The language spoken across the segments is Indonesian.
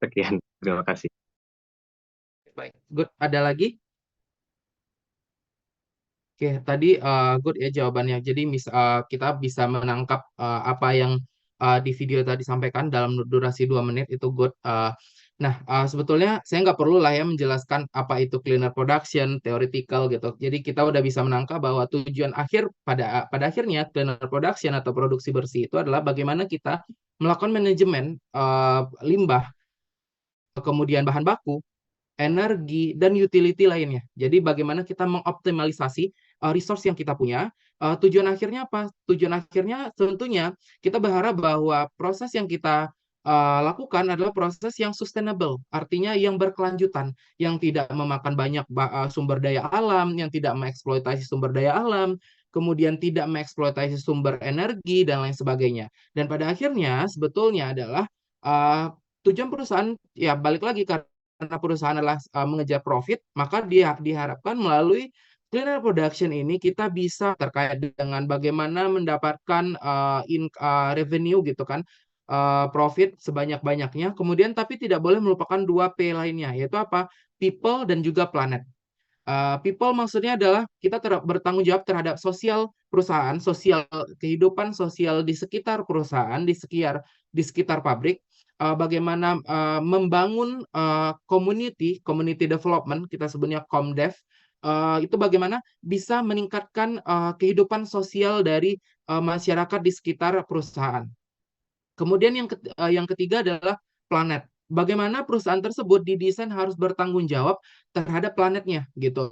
Sekian, terima kasih. Baik, good. Ada lagi? Oke, tadi good ya jawabannya. Jadi kita bisa menangkap apa yang di video tadi sampaikan dalam durasi 2 menit itu good. Sebetulnya saya nggak perlu lah ya menjelaskan apa itu cleaner production, theoretical gitu. Jadi kita udah bisa menangkap bahwa tujuan akhir pada akhirnya cleaner production atau produksi bersih itu adalah bagaimana kita melakukan manajemen limbah, kemudian bahan baku, energi, dan utility lainnya. Jadi bagaimana kita mengoptimalisasi resource yang kita punya. Tujuan akhirnya apa? Tujuan akhirnya tentunya kita berharap bahwa proses yang kita lakukan adalah proses yang sustainable, artinya yang berkelanjutan, yang tidak memakan banyak sumber daya alam, yang tidak mengeksploitasi sumber daya alam, kemudian tidak mengeksploitasi sumber energi, dan lain sebagainya. Dan pada akhirnya sebetulnya adalah uh, tujuan perusahaan, ya balik lagi karena perusahaan adalah mengejar profit, maka dia diharapkan melalui cleaner production ini kita bisa terkait dengan bagaimana mendapatkan revenue gitu kan, profit sebanyak-banyaknya. Kemudian tapi tidak boleh melupakan 2P lainnya, yaitu apa? People dan juga planet. People maksudnya adalah kita bertanggung jawab terhadap sosial perusahaan, sosial kehidupan sosial di sekitar perusahaan, di sekitar pabrik. Bagaimana membangun community development, kita sebutnya ComDev. Itu bagaimana bisa meningkatkan kehidupan sosial dari masyarakat di sekitar perusahaan. Kemudian yang ketiga adalah planet. Bagaimana perusahaan tersebut didesain harus bertanggung jawab terhadap planetnya gitu.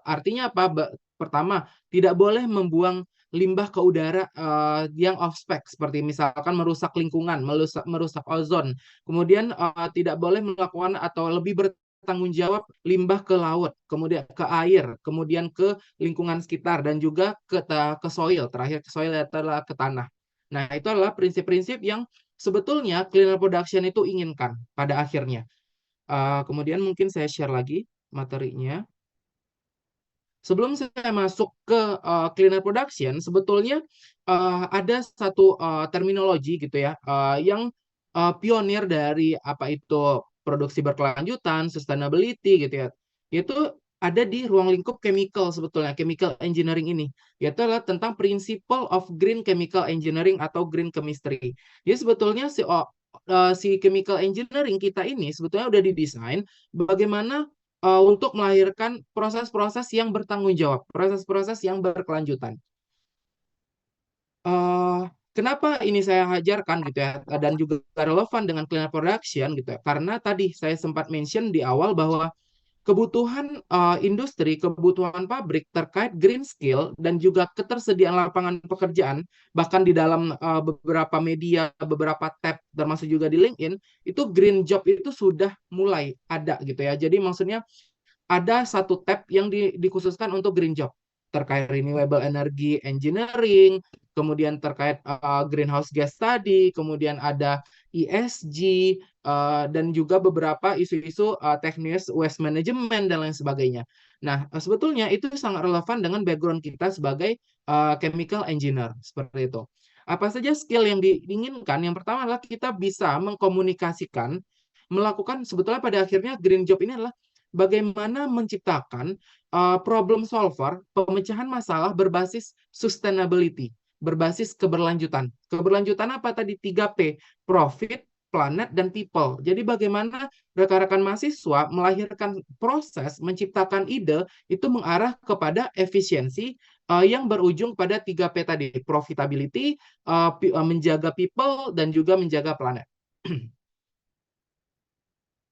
Artinya apa? Pertama, tidak boleh membuang limbah ke udara yang off spec seperti misalkan merusak lingkungan, merusak ozon. Kemudian tidak boleh melakukan atau lebih bertanggung jawab limbah ke laut, kemudian ke air, kemudian ke lingkungan sekitar dan juga ke soil. Terakhir ke soil adalah ke tanah. Nah, itu adalah prinsip-prinsip yang sebetulnya cleaner production itu inginkan pada akhirnya. Kemudian mungkin saya share lagi materinya. Sebelum saya masuk ke cleaner production, sebetulnya ada satu terminologi gitu ya, yang pionir dari apa itu produksi berkelanjutan, sustainability gitu ya. Itu ada di ruang lingkup chemical sebetulnya, chemical engineering ini. Yaitu adalah tentang principle of green chemical engineering atau green chemistry. Jadi sebetulnya si chemical engineering kita ini sebetulnya udah didesain bagaimana untuk melahirkan proses-proses yang bertanggung jawab, proses-proses yang berkelanjutan. eh Kenapa ini saya ajarkan gitu ya, dan juga relevan dengan cleaner production gitu ya, karena tadi saya sempat mention di awal bahwa kebutuhan industri, kebutuhan pabrik terkait green skill dan juga ketersediaan lapangan pekerjaan, bahkan di dalam beberapa media, beberapa tab, termasuk juga di LinkedIn, itu green job itu sudah mulai ada gitu ya. Jadi maksudnya ada satu tab yang dikhususkan untuk green job terkait renewable energy engineering, kemudian terkait greenhouse gas tadi, kemudian ada ESG, dan juga beberapa isu-isu teknis waste management dan lain sebagainya. Nah, sebetulnya itu sangat relevan dengan background kita sebagai chemical engineer seperti itu. Apa saja skill yang diinginkan? Yang pertama adalah kita bisa mengkomunikasikan, melakukan sebetulnya pada akhirnya green job ini adalah bagaimana menciptakan problem solver, pemecahan masalah berbasis sustainability, berbasis keberlanjutan. Keberlanjutan apa tadi? 3P, profit, planet, dan people. Jadi bagaimana rekan-rekan mahasiswa melahirkan proses, menciptakan ide, itu mengarah kepada efisiensi yang berujung pada 3P tadi, profitability, menjaga people, dan juga menjaga planet.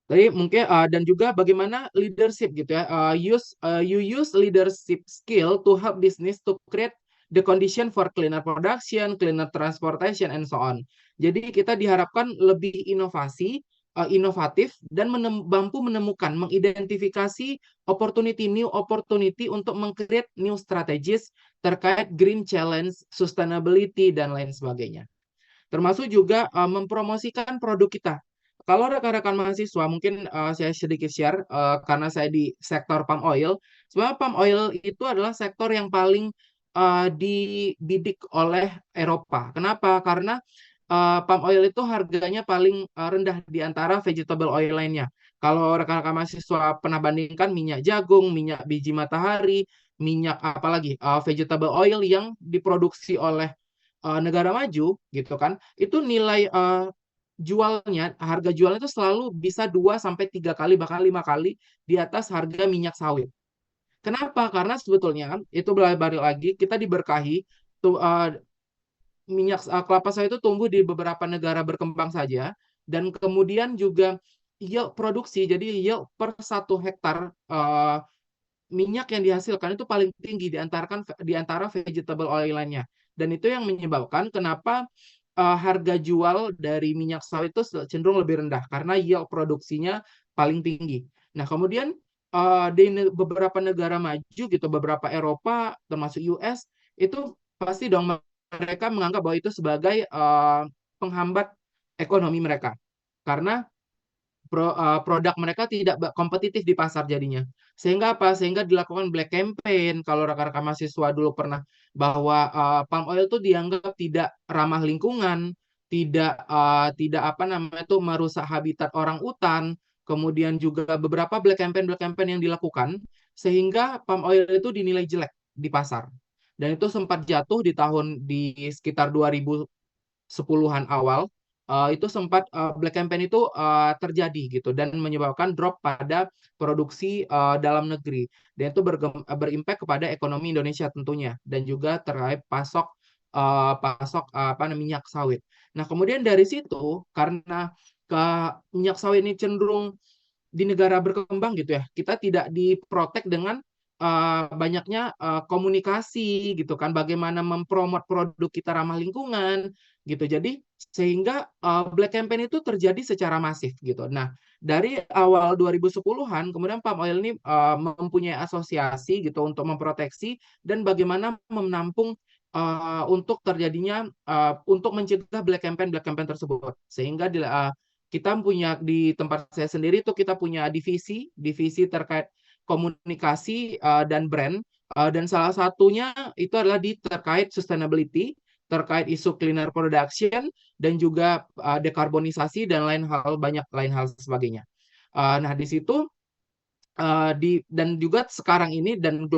Jadi mungkin dan juga bagaimana leadership gitu ya. You use leadership skill to help business to create the condition for cleaner production, cleaner transportation, and so on. Jadi kita diharapkan lebih inovatif dan mampu menemukan, mengidentifikasi new opportunity untuk meng-create new strategies terkait green challenge, sustainability, dan lain sebagainya. Termasuk juga mempromosikan produk kita. Kalau rekan-rekan mahasiswa, mungkin saya sedikit share karena saya di sektor palm oil. Sebenarnya palm oil itu adalah sektor yang paling dibidik oleh Eropa. Kenapa? Karena palm oil itu harganya paling rendah di antara vegetable oil lainnya. Kalau rekan-rekan mahasiswa pernah bandingkan minyak jagung, minyak biji matahari, minyak apalagi vegetable oil yang diproduksi oleh negara maju gitu kan, itu nilai jualnya, harga jualnya itu selalu bisa 2 sampai 3 kali bahkan 5 kali di atas harga minyak sawit. Kenapa? Karena sebetulnya itu balik lagi kita diberkahi tuh minyak kelapa sawit itu tumbuh di beberapa negara berkembang saja dan kemudian juga yield produksi jadi yield per 1 hektar minyak yang dihasilkan itu paling tinggi di antara vegetable oil lainnya. Dan itu yang menyebabkan kenapa harga jual dari minyak sawit itu cenderung lebih rendah karena yield produksinya paling tinggi. Nah, kemudian di beberapa negara maju gitu, beberapa Eropa termasuk US itu pasti dong mereka menganggap bahwa itu sebagai penghambat ekonomi mereka. Karena produk mereka tidak kompetitif di pasar jadinya. Sehingga apa? Sehingga dilakukan black campaign. Kalau rekan-rekan mahasiswa dulu pernah bahwa palm oil itu dianggap tidak ramah lingkungan, tidak apa namanya itu merusak habitat orang utan. Kemudian juga beberapa black campaign yang dilakukan sehingga palm oil itu dinilai jelek di pasar. Dan itu sempat jatuh di sekitar 2010-an awal, itu sempat black campaign itu terjadi gitu dan menyebabkan drop pada produksi dalam negeri dan itu berimpact kepada ekonomi Indonesia tentunya dan juga terkait pasok apa namanya minyak sawit. Nah, kemudian dari situ karena ke minyak sawit ini cenderung di negara berkembang gitu ya, kita tidak diprotek dengan banyaknya komunikasi gitu kan, bagaimana mempromot produk kita ramah lingkungan gitu. Jadi sehingga black campaign itu terjadi secara masif gitu. Nah, dari awal 2010-an kemudian palm oil ini mempunyai asosiasi gitu untuk memproteksi dan bagaimana menampung untuk terjadinya untuk mencegah black campaign tersebut. Sehingga kita punya di tempat saya sendiri itu kita punya divisi terkait komunikasi dan brand dan salah satunya itu adalah terkait sustainability, terkait isu cleaner production dan juga dekarbonisasi dan banyak lain hal sebagainya. Nah, di situ dan juga sekarang ini dan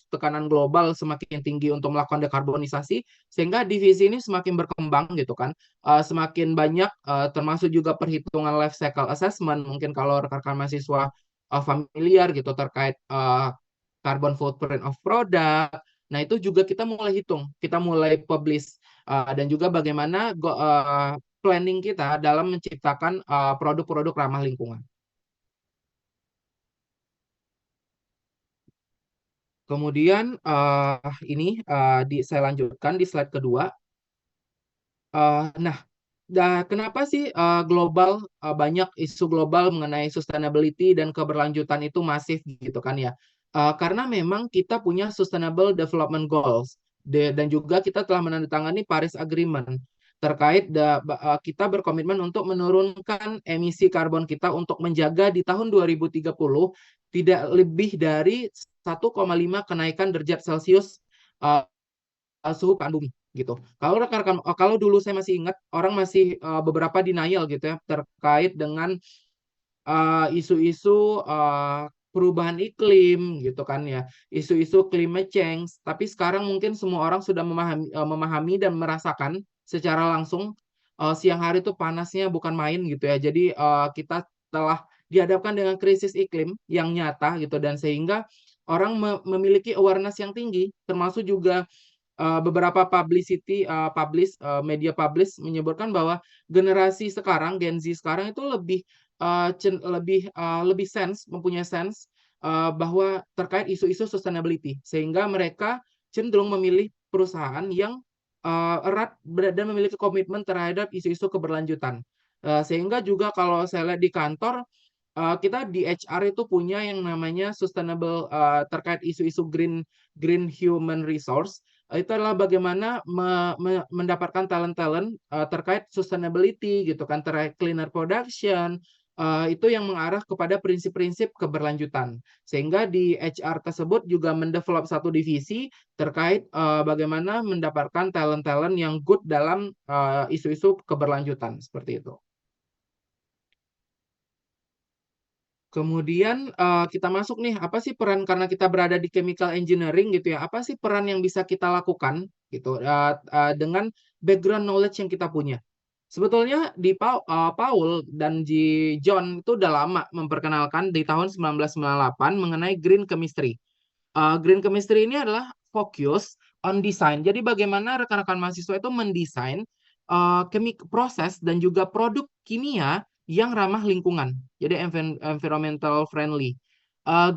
tekanan global semakin tinggi untuk melakukan dekarbonisasi sehingga divisi ini semakin berkembang gitu kan. Semakin banyak termasuk juga perhitungan life cycle assessment mungkin kalau rekan-rekan mahasiswa familiar gitu terkait carbon footprint of product. Nah, itu juga kita mulai hitung, kita mulai publish dan juga bagaimana planning kita dalam menciptakan produk-produk ramah lingkungan. Kemudian saya lanjutkan di slide kedua. Nah, kenapa sih banyak isu global mengenai sustainability dan keberlanjutan itu masif gitu kan ya? Karena memang kita punya Sustainable Development Goals dan juga kita telah menandatangani Paris Agreement terkait kita berkomitmen untuk menurunkan emisi karbon kita untuk menjaga di tahun 2030 tidak lebih dari 1,5 kenaikan derajat Celcius uh, suhu permukaan bumi gitu. Kalau dulu saya masih ingat orang masih beberapa denial gitu ya terkait dengan isu-isu perubahan iklim gitu kan ya, isu-isu climate change. Tapi sekarang mungkin semua orang sudah memahami dan merasakan secara langsung siang hari itu panasnya bukan main gitu ya. Jadi kita telah dihadapkan dengan krisis iklim yang nyata gitu dan sehingga orang memiliki awareness yang tinggi, termasuk juga beberapa media publish menyebutkan bahwa generasi sekarang Gen Z sekarang itu lebih mempunyai sense bahwa terkait isu-isu sustainability sehingga mereka cenderung memilih perusahaan yang erat dan memiliki komitmen terhadap isu-isu keberlanjutan. Sehingga juga kalau saya lihat di kantor kita di HR itu punya yang namanya sustainable terkait isu-isu green human resource. Itu adalah bagaimana mendapatkan talent-talent terkait sustainability gitu kan, terkait cleaner production, itu yang mengarah kepada prinsip-prinsip keberlanjutan. Sehingga di HR tersebut juga mendevelop satu divisi terkait bagaimana mendapatkan talent-talent yang good dalam isu-isu keberlanjutan seperti itu. Kemudian kita masuk nih, apa sih peran karena kita berada di chemical engineering gitu ya? Apa sih peran yang bisa kita lakukan gitu dengan background knowledge yang kita punya? Sebetulnya di Paul dan di John itu udah lama memperkenalkan di tahun 1998 mengenai green chemistry. Green chemistry ini adalah fokus on design. Jadi bagaimana rekan-rekan mahasiswa itu mendesain proses dan juga produk kimia yang ramah lingkungan. Jadi environmental friendly.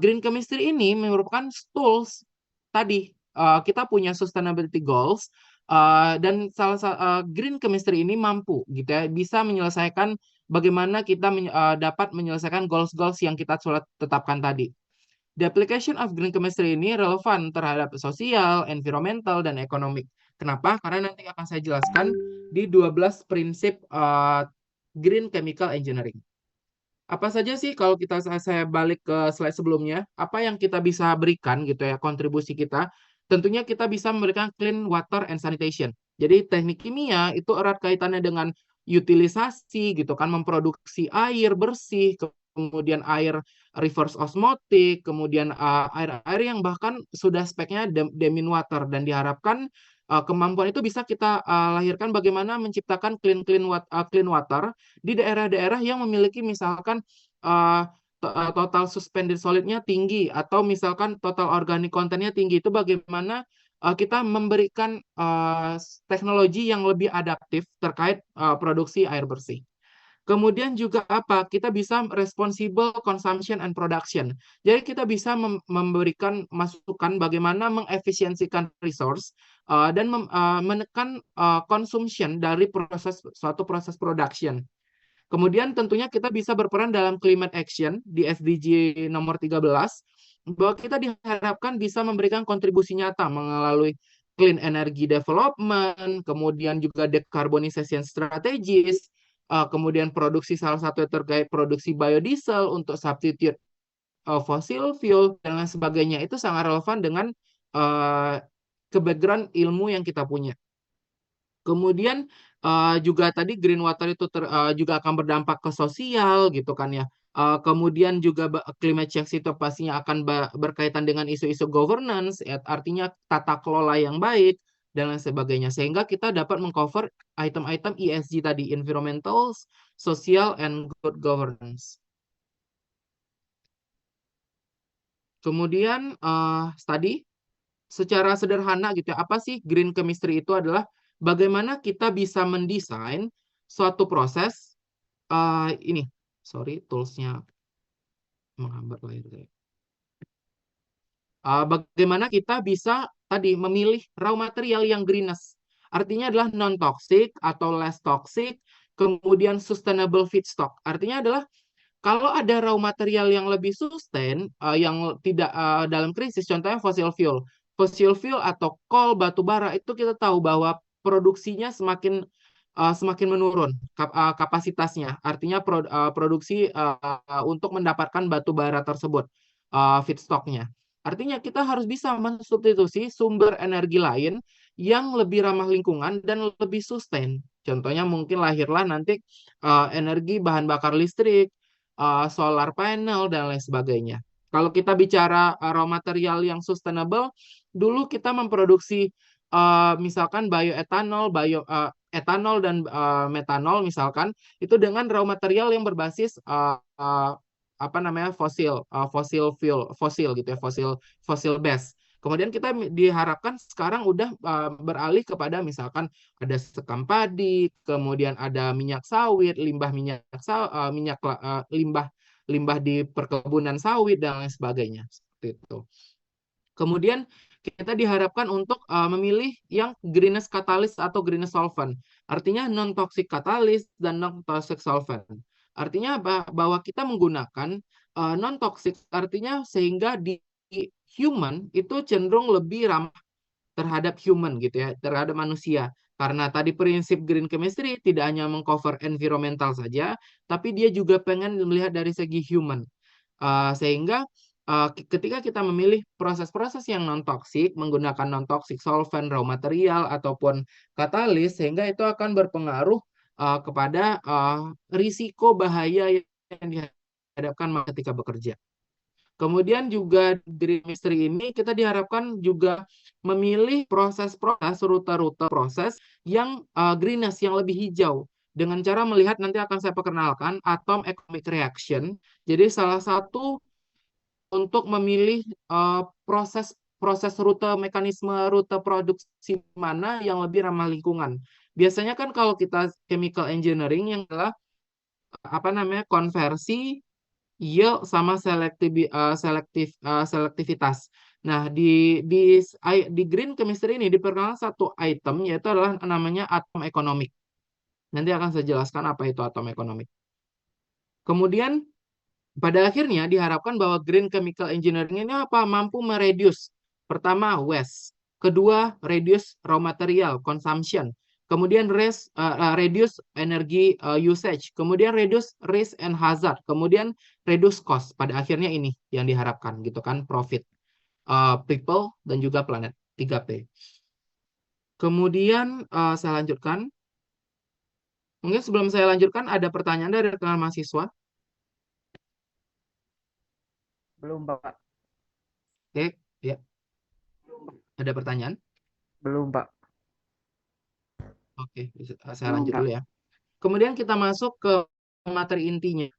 Green chemistry ini merupakan tools tadi. Kita punya sustainability goals dan green chemistry ini mampu gitu ya bisa menyelesaikan bagaimana kita dapat menyelesaikan goals-goals yang kita sudah tetapkan tadi. The application of green chemistry ini relevan terhadap sosial, environmental, dan ekonomi. Kenapa? Karena nanti akan saya jelaskan di 12 prinsip green chemical engineering. Apa saja sih kalau saya balik ke slide sebelumnya, apa yang kita bisa berikan gitu ya, kontribusi kita? Tentunya kita bisa memberikan clean water and sanitation. Jadi teknik kimia itu erat kaitannya dengan utilisasi gitu kan, memproduksi air bersih, kemudian air reverse osmotic, kemudian air-air yang bahkan sudah speknya demin water dan diharapkan kemampuan itu bisa kita lahirkan bagaimana menciptakan clean water di daerah-daerah yang memiliki misalkan uh, total suspended solidnya tinggi atau misalkan total organic content tinggi itu bagaimana kita memberikan teknologi yang lebih adaptif terkait produksi air bersih. Kemudian juga apa? Kita bisa responsible consumption and production. Jadi kita bisa memberikan masukan bagaimana mengefisiensikan resource dan menekan consumption dari suatu proses production. Kemudian tentunya kita bisa berperan dalam climate action di SDG nomor 13 bahwa kita diharapkan bisa memberikan kontribusi nyata melalui clean energy development, kemudian juga decarbonization strategies, kemudian produksi salah satu terkait produksi biodiesel untuk substitute fossil fuel dan lain sebagainya. Itu sangat relevan dengan uh, ke background ilmu yang kita punya. Kemudian juga tadi green water itu juga akan berdampak ke sosial gitu kan ya. Kemudian juga climate change itu pastinya akan berkaitan dengan isu-isu governance, ya, artinya tata kelola yang baik dan lain sebagainya. Sehingga kita dapat mengcover item-item ESG tadi, environmental, social, and good governance. Kemudian tadi secara sederhana gitu ya, apa sih green chemistry itu adalah bagaimana kita bisa mendesain suatu proses ini, sorry, toolsnya menghambat layar saya. Bagaimana kita bisa tadi memilih raw material yang greenness. Artinya adalah non-toxic atau less toxic, kemudian sustainable feedstock. Artinya adalah kalau ada raw material yang lebih sustain, yang tidak dalam krisis, contohnya fossil fuel atau coal, batu bara itu kita tahu bahwa produksinya semakin menurun kapasitasnya. Artinya produksi untuk mendapatkan batu bara tersebut, feedstocknya. Artinya kita harus bisa mensubstitusi sumber energi lain yang lebih ramah lingkungan dan lebih sustain. Contohnya mungkin lahirlah nanti energi bahan bakar listrik, solar panel, dan lain sebagainya. Kalau kita bicara raw material yang sustainable, dulu kita memproduksi misalkan etanol dan metanol misalkan itu dengan raw material yang berbasis apa namanya fosil gitu ya, fosil base. Kemudian kita diharapkan sekarang udah beralih kepada misalkan ada sekam padi, kemudian ada minyak sawit, limbah di perkebunan sawit dan lain sebagainya seperti itu. Kemudian kita diharapkan untuk memilih yang greenness catalyst atau greenness solvent. Artinya non-toxic catalyst dan non-toxic solvent. Artinya bahwa kita menggunakan non-toxic, artinya sehingga di human itu cenderung lebih ramah terhadap human gitu ya, terhadap manusia. Karena tadi prinsip green chemistry tidak hanya mengcover environmental saja, tapi dia juga pengen melihat dari segi human. Sehingga ketika kita memilih proses-proses yang non-toksik, menggunakan non-toxic solvent, raw material, ataupun katalis, sehingga itu akan berpengaruh kepada risiko bahaya yang dihadapkan ketika bekerja. Kemudian juga green chemistry ini kita diharapkan juga memilih proses-proses, rute-rute proses yang greenness, yang lebih hijau. Dengan cara melihat, nanti akan saya perkenalkan, atom economic reaction. Jadi salah satu untuk memilih proses proses rute mekanisme rute produksi mana yang lebih ramah lingkungan. Biasanya kan kalau kita chemical engineering yang adalah apa namanya konversi yield sama selektivitas. Nah, di green chemistry ini diperkenalkan satu item, yaitu adalah namanya atom ekonomik. Nanti akan saya jelaskan apa itu atom ekonomik. Kemudian pada akhirnya diharapkan bahwa green chemical engineering ini apa? Mampu mereduce. Pertama, waste. Kedua, reduce raw material consumption. Kemudian reduce energy usage. Kemudian reduce risk and hazard. Kemudian reduce cost. Pada akhirnya ini yang diharapkan gitu kan, profit, people, dan juga planet. 3P. Kemudian saya lanjutkan. Mungkin sebelum saya lanjutkan ada pertanyaan dari rekan mahasiswa. Belum, Pak. Oke, ya. Ada pertanyaan? Belum, Pak. Oke, saya lanjut dulu ya. Kemudian kita masuk ke materi intinya.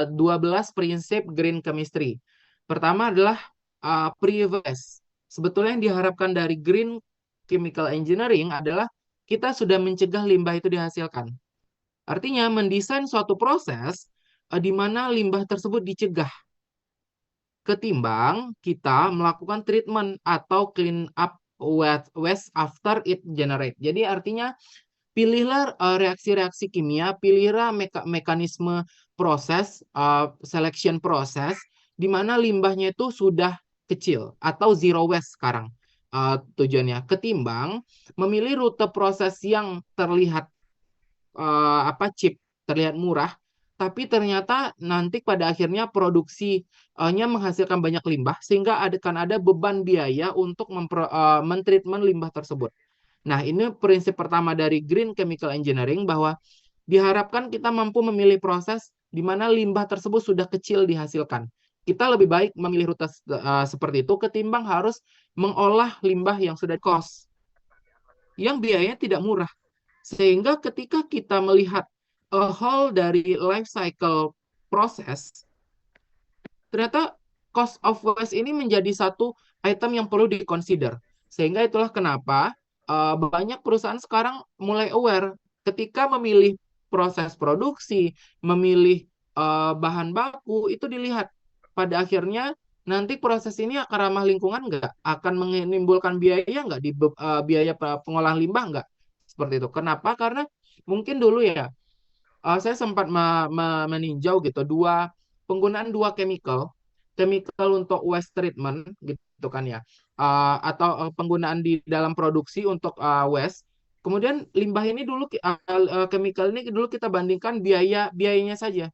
12 prinsip green chemistry. Pertama adalah pre-waste. Sebetulnya yang diharapkan dari green chemical engineering adalah kita sudah mencegah limbah itu dihasilkan. Artinya mendesain suatu proses di mana limbah tersebut dicegah, ketimbang kita melakukan treatment atau clean up waste after it generate. Jadi artinya pilihlah reaksi-reaksi kimia, pilihlah mekanisme proses, selection proses, di mana limbahnya itu sudah kecil atau zero waste sekarang tujuannya. Ketimbang memilih rute proses yang terlihat cheap, terlihat murah, tapi ternyata nanti pada akhirnya produksinya menghasilkan banyak limbah, sehingga akan ada beban biaya untuk mentreatment limbah tersebut. Nah, ini prinsip pertama dari Green Chemical Engineering, bahwa diharapkan kita mampu memilih proses di mana limbah tersebut sudah kecil dihasilkan. Kita lebih baik memilih rute seperti itu ketimbang harus mengolah limbah yang sudah cost, yang biayanya tidak murah. Sehingga ketika kita melihat whole dari life cycle proses, ternyata cost of waste ini menjadi satu item yang perlu di-consider. Sehingga itulah kenapa banyak perusahaan sekarang mulai aware ketika memilih proses produksi, memilih bahan baku, itu dilihat pada akhirnya nanti proses ini akan ramah lingkungan nggak? Akan menimbulkan biaya nggak di biaya pengolahan limbah nggak? Seperti itu. Kenapa? Karena mungkin dulu ya, saya sempat meninjau gitu penggunaan dua chemical untuk waste treatment gitu kan ya, atau penggunaan di dalam produksi untuk waste. Kemudian limbah ini dulu chemical ini dulu kita bandingkan biayanya saja.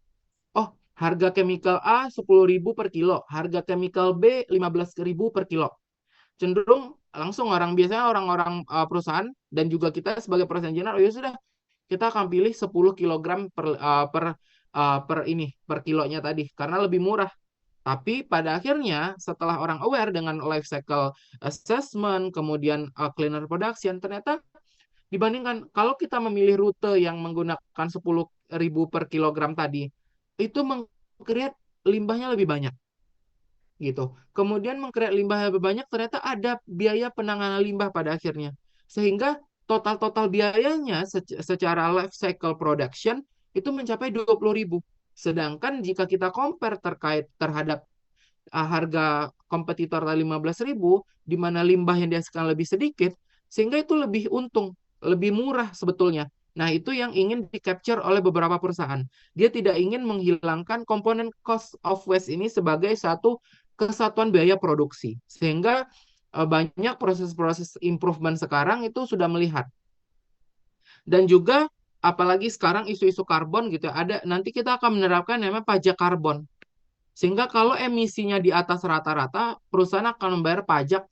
Oh, harga chemical A 10.000 per kilo, harga chemical B 15.000 per kilo. Cenderung langsung biasanya orang-orang perusahaan dan juga kita sebagai perusahaan engineer, oh ya sudah, kita akan pilih 10 kilogram per kilonya tadi karena lebih murah. Tapi pada akhirnya setelah orang aware dengan life cycle assessment, kemudian cleaner production, ternyata dibandingkan kalau kita memilih rute yang menggunakan 10.000 per kilogram tadi, itu meng-create limbahnya lebih banyak gitu. Kemudian meng-create limbah lebih banyak, ternyata ada biaya penanganan limbah pada akhirnya. Sehingga total biayanya secara life cycle production itu mencapai 20.000. Sedangkan jika kita compare terhadap harga kompetitor 15.000, di mana limbah yang dihasilkan lebih sedikit, sehingga itu lebih untung, lebih murah sebetulnya. Nah, itu yang ingin di-capture oleh beberapa perusahaan. Dia tidak ingin menghilangkan komponen cost of waste ini sebagai satu kesatuan biaya produksi. Sehingga banyak proses-proses improvement sekarang itu sudah melihat Dan juga apalagi sekarang isu-isu karbon gitu ya, ada nanti kita akan menerapkan yang namanya pajak karbon. Sehingga kalau emisinya di atas rata-rata, perusahaan akan membayar pajak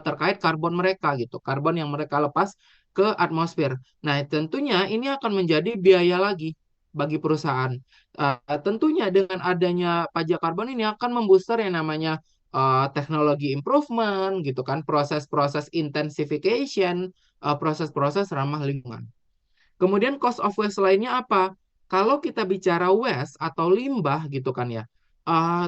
terkait karbon mereka gitu, karbon yang mereka lepas ke atmosfer. Nah, tentunya ini akan menjadi biaya lagi bagi perusahaan. Tentunya dengan adanya pajak karbon ini akan membooster yang namanya teknologi improvement gitu kan, proses-proses intensification, proses-proses ramah lingkungan. Kemudian cost of waste lainnya apa? Kalau kita bicara waste atau limbah gitu kan ya,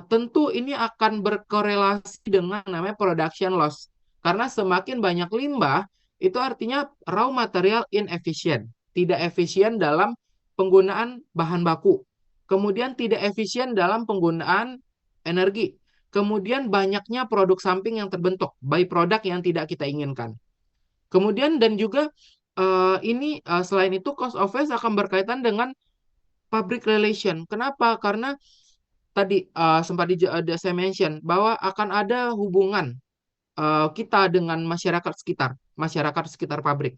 tentu ini akan berkorelasi dengan namanya production loss. Karena semakin banyak limbah, itu artinya raw material inefficient, tidak efisien dalam penggunaan bahan baku. Kemudian tidak efisien dalam penggunaan energi. Kemudian banyaknya produk samping yang terbentuk, byproduct yang tidak kita inginkan. Kemudian dan juga ini selain itu cost of waste akan berkaitan dengan public relation. Kenapa? Karena tadi sempat saya mention bahwa akan ada hubungan kita dengan masyarakat sekitar pabrik.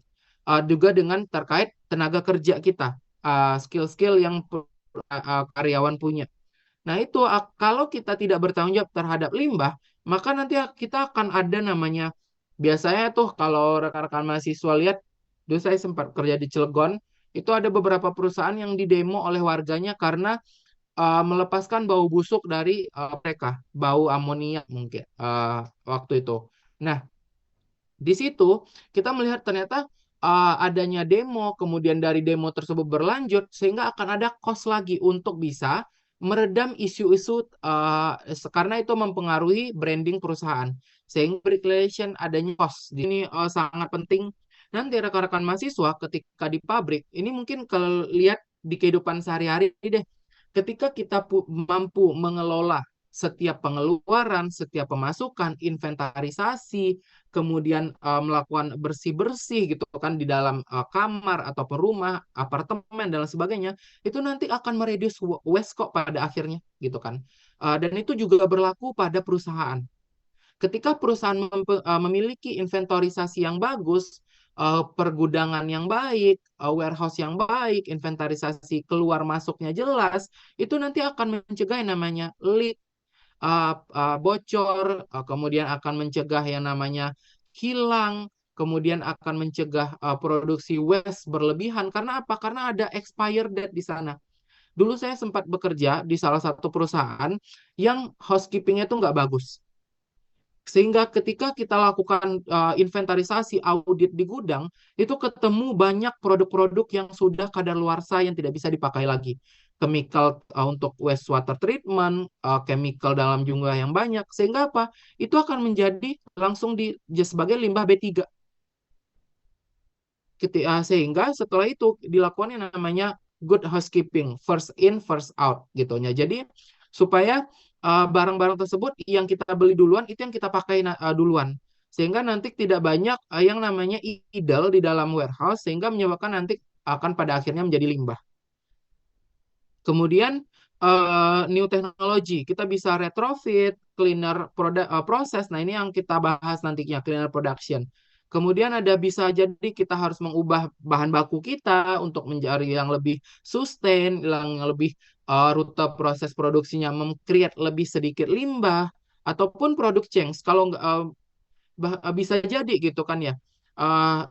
Juga dengan terkait tenaga kerja kita, skill-skill yang karyawan punya. Nah, itu kalau kita tidak bertanggung jawab terhadap limbah, maka nanti kita akan ada namanya, biasanya tuh kalau rekan-rekan mahasiswa lihat, dulu saya sempat kerja di Cilegon, itu ada beberapa perusahaan yang didemo oleh warganya karena melepaskan bau busuk dari mereka, bau amonia mungkin waktu itu. Nah, di situ kita melihat ternyata adanya demo, kemudian dari demo tersebut berlanjut, sehingga akan ada cost lagi untuk bisa meredam isu-isu karena itu mempengaruhi branding perusahaan. Sehingga relation adanya cost. Ini sangat penting. Nanti rekan-rekan mahasiswa ketika di pabrik, ini mungkin kalau lihat di kehidupan sehari-hari deh, ketika kita mampu mengelola setiap pengeluaran, setiap pemasukan, inventarisasi, kemudian melakukan bersih-bersih gitu kan di dalam kamar atau rumah, apartemen dan lain sebagainya, itu nanti akan mereduce waste kok pada akhirnya gitu kan. Dan itu juga berlaku pada perusahaan. Ketika perusahaan memiliki inventorisasi yang bagus, pergudangan yang baik, warehouse yang baik, inventarisasi keluar masuknya jelas, itu nanti akan mencegah yang namanya leak, bocor, kemudian akan mencegah yang namanya hilang, kemudian akan mencegah produksi waste berlebihan. Karena apa? Karena ada expired date di sana. Dulu saya sempat bekerja di salah satu perusahaan yang housekeepingnya itu nggak bagus. Sehingga ketika kita lakukan inventarisasi audit di gudang, itu ketemu banyak produk-produk yang sudah kadaluarsa yang tidak bisa dipakai lagi. Chemical untuk wastewater treatment, chemical dalam jumlah yang banyak. Sehingga apa? Itu akan menjadi langsung sebagai limbah B3. Sehingga setelah itu dilakukan yang namanya good housekeeping, first in, first out gitu. Jadi supaya barang-barang tersebut yang kita beli duluan itu yang kita pakai duluan. Sehingga nanti tidak banyak yang namanya idle di dalam warehouse sehingga menyebabkan nanti akan pada akhirnya menjadi limbah. Kemudian new technology, kita bisa retrofit, cleaner proses. Nah, ini yang kita bahas nantinya, cleaner production. Kemudian ada bisa jadi kita harus mengubah bahan baku kita untuk mencari yang lebih sustain, yang lebih rute proses produksinya meng-create lebih sedikit limbah ataupun produk change. Kalau bisa jadi gitu kan ya.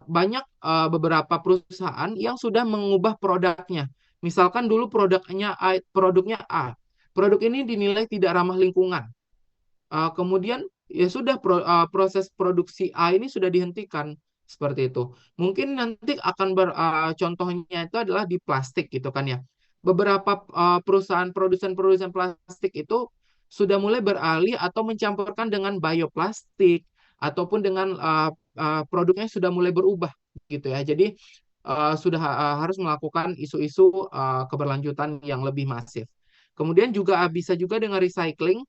Banyak beberapa perusahaan yang sudah mengubah produknya. Misalkan dulu produknya A. Produk ini dinilai tidak ramah lingkungan. Kemudian ya sudah proses produksi A ini sudah dihentikan seperti itu. Mungkin nanti akan contohnya itu adalah di plastik gitu kan ya. Beberapa perusahaan produsen plastik itu sudah mulai beralih atau mencampurkan dengan bioplastik ataupun dengan produknya sudah mulai berubah gitu ya. Jadi sudah harus melakukan isu-isu keberlanjutan yang lebih masif. Kemudian juga bisa juga dengan recycling.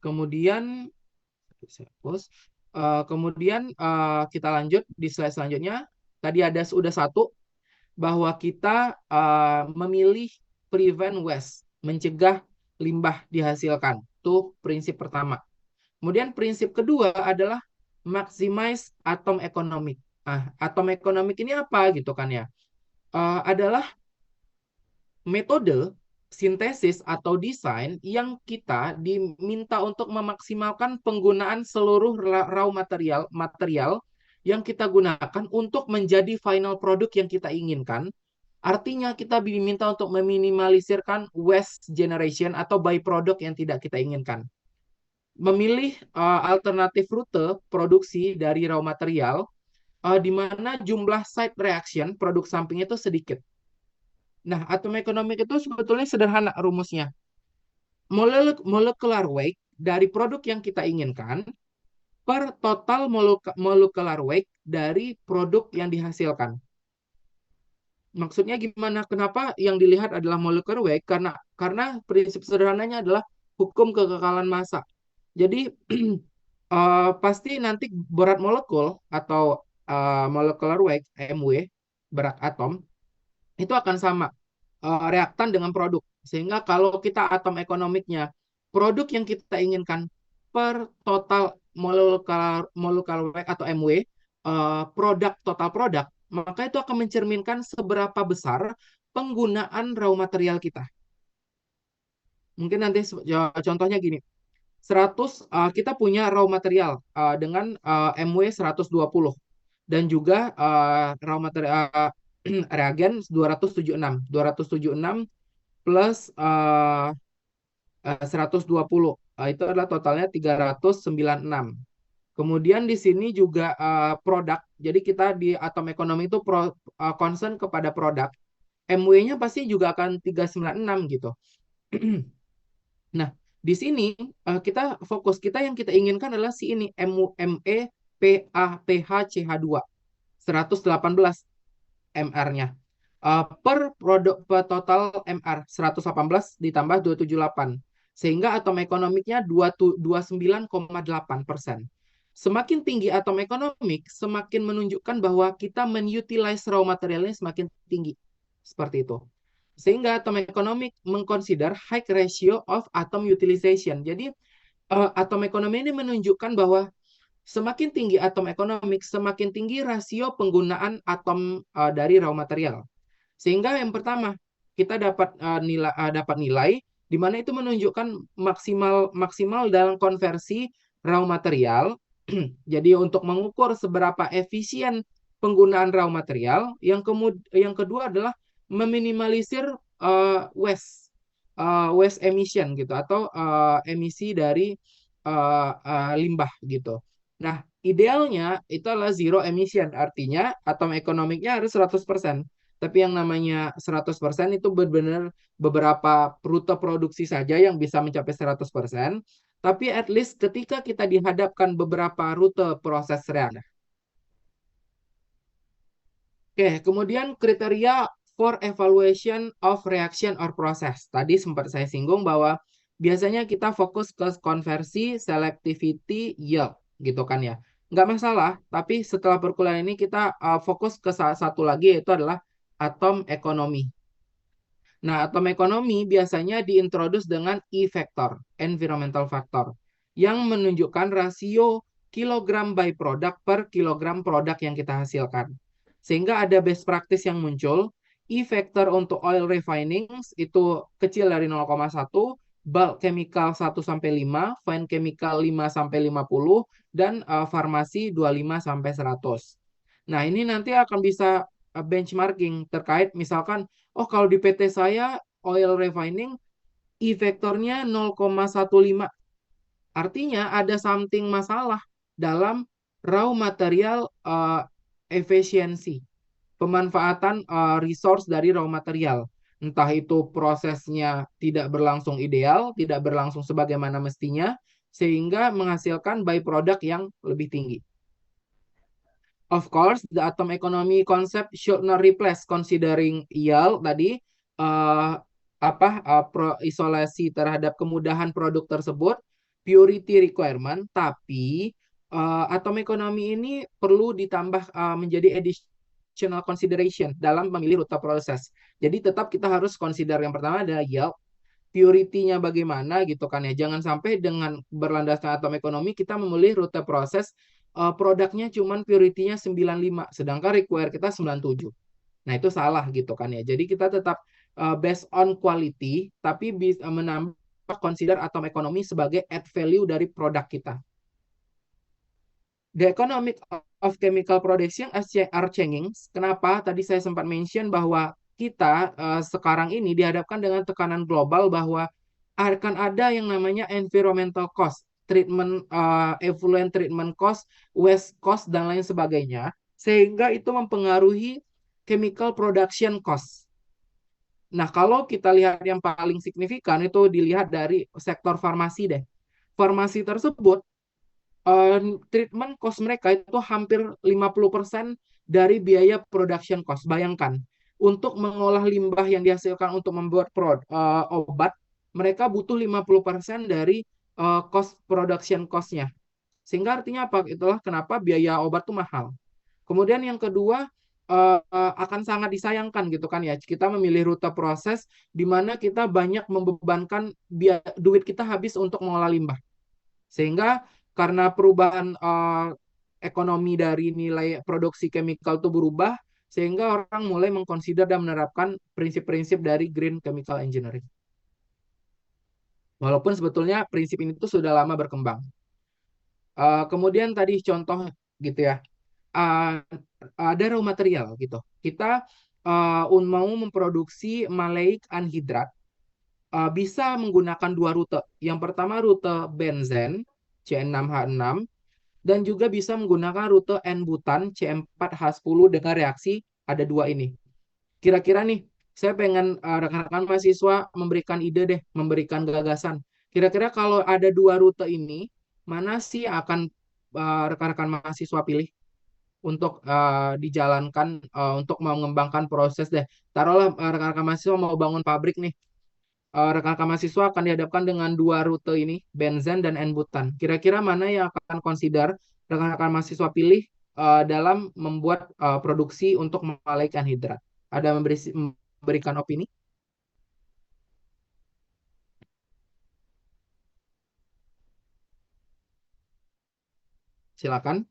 Kemudian saya post. Kemudian kita lanjut di slide selanjutnya. Tadi ada sudah satu bahwa kita memilih prevent waste, mencegah limbah dihasilkan. Itu prinsip pertama. Kemudian prinsip kedua adalah maximize atom economic. Atom economic ini apa gitu kan ya? Adalah metode sintesis atau desain yang kita diminta untuk memaksimalkan penggunaan seluruh raw material yang kita gunakan untuk menjadi final product yang kita inginkan. Artinya kita diminta untuk meminimalisirkan waste generation atau byproduct yang tidak kita inginkan. Memilih alternatif rute produksi dari raw material di mana jumlah side reaction produk samping itu sedikit. Nah, atom economic itu sebetulnya sederhana rumusnya. Molecular weight dari produk yang kita inginkan per total molecular weight dari produk yang dihasilkan. Maksudnya gimana? Kenapa yang dilihat adalah molecular weight? Karena prinsip sederhananya adalah hukum kekekalan massa. Jadi pasti nanti berat molekul atau molecular weight (MW) berat atom itu akan sama reaktan dengan produk. Sehingga kalau kita atom ekonomiknya produk yang kita inginkan per total molecular weight atau MW produk total produk, maka itu akan mencerminkan seberapa besar penggunaan raw material kita. Mungkin nanti contohnya gini. 100 kita punya raw material dengan MW 120 dan juga raw material reagen 276. 276 plus 120. Itu adalah totalnya 396. Kemudian di sini juga produk. Jadi kita di atom ekonomi itu concern kepada produk. MW-nya pasti juga akan 396 gitu. Nah, di sini kita yang kita inginkan adalah si ini MEPAPHCH2 118 MR-nya. Per produk per total MR 118 ditambah 278. Sehingga atom ekonomiknya 29,8%. Semakin tinggi atom ekonomik, semakin menunjukkan bahwa kita menutilize raw materialnya semakin tinggi. Seperti itu. Sehingga atom economic mengconsider high ratio of atom utilization. Jadi atom ekonomi ini menunjukkan bahwa semakin tinggi atom economic, semakin tinggi rasio penggunaan atom dari raw material. Sehingga yang pertama kita dapat nilai di mana itu menunjukkan maksimal dalam konversi raw material. Jadi untuk mengukur seberapa efisien penggunaan raw material, yang kedua adalah meminimalisir waste emission gitu atau emisi dari limbah gitu. Nah, idealnya itu adalah zero emission, artinya atom ekonomiknya harus 100%. Tapi yang namanya 100% itu benar-benar beberapa rute produksi saja yang bisa mencapai 100%. Tapi at least ketika kita dihadapkan beberapa rute proses reaksi. Oke, kemudian kriteria for evaluation of reaction or process. Tadi sempat saya singgung bahwa biasanya kita fokus ke konversi, selectivity, yield, gitu kan ya. Nggak masalah, tapi setelah perkuliahan ini kita fokus ke satu lagi, yaitu adalah atom ekonomi. Nah, atom ekonomi biasanya diintroduce dengan E-factor, environmental factor, yang menunjukkan rasio kilogram by product per kilogram produk yang kita hasilkan. Sehingga ada best practice yang muncul, E-factor untuk oil refining itu kecil dari 0,1, bulk chemical 1-5, fine chemical 5-50, dan farmasi 25-100. Nah, ini nanti akan bisa benchmarking terkait misalkan, oh kalau di PT saya oil refining E-factornya 0,15. Artinya ada something masalah dalam raw material efisiensi, pemanfaatan resource dari raw material. Entah itu prosesnya tidak berlangsung ideal, tidak berlangsung sebagaimana mestinya, sehingga menghasilkan byproduct yang lebih tinggi. Of course, the atom economy concept should not replace considering yield tadi isolasi terhadap kemudahan produk tersebut, purity requirement, tapi atom economy ini perlu ditambah menjadi additional consideration dalam memilih rute proses. Jadi tetap kita harus consider yang pertama adalah yield, purity-nya bagaimana gitu kan ya. Jangan sampai dengan berlandaskan atom ekonomi kita memilih rute proses produknya cuman purity-nya 95, sedangkan require kita 97. Nah, itu salah gitu kan ya. Jadi kita tetap based on quality, tapi bisa menambah consider atom ekonomi sebagai add value dari produk kita. The economic of chemical production are changing. Kenapa? Tadi saya sempat mention bahwa kita sekarang ini dihadapkan dengan tekanan global bahwa akan ada yang namanya environmental cost, treatment, effluent treatment cost, waste cost, dan lain sebagainya. Sehingga itu mempengaruhi chemical production cost. Nah, kalau kita lihat yang paling signifikan itu dilihat dari sektor farmasi deh. Farmasi tersebut eh, treatment cost mereka itu hampir 50% dari biaya production cost. Bayangkan, untuk mengolah limbah yang dihasilkan untuk membuat obat, mereka butuh 50% dari cost production cost-nya. Sehingga artinya apa? Itulah kenapa biaya obat itu mahal. Kemudian yang kedua, akan sangat disayangkan gitu kan ya. Kita memilih rute proses di mana kita banyak membebankan duit kita habis untuk mengolah limbah. Sehingga karena perubahan ekonomi dari nilai produksi chemical itu berubah, sehingga orang mulai mengconsider dan menerapkan prinsip-prinsip dari green chemical engineering. Walaupun sebetulnya prinsip ini tuh sudah lama berkembang. Kemudian tadi contoh gitu ya, uh, ada raw material gitu. Kita mau memproduksi maleic anhidrat, bisa menggunakan dua rute. Yang pertama rute benzen C6H6, dan juga bisa menggunakan rute N-butan C4H10 dengan reaksi ada dua ini. Kira-kira nih, saya pengen rekan-rekan mahasiswa memberikan ide deh, memberikan gagasan. Kira-kira kalau ada dua rute ini, mana sih akan rekan-rekan mahasiswa pilih untuk dijalankan untuk mengembangkan proses deh. Taruhlah rekan-rekan mahasiswa mau bangun pabrik nih. Rekan-rekan mahasiswa akan dihadapkan dengan dua rute ini, benzen dan N-butan. Kira-kira mana yang akan consider rekan-rekan mahasiswa pilih dalam membuat produksi untuk malaikat hidrat? Ada memberikan opini? Silakan.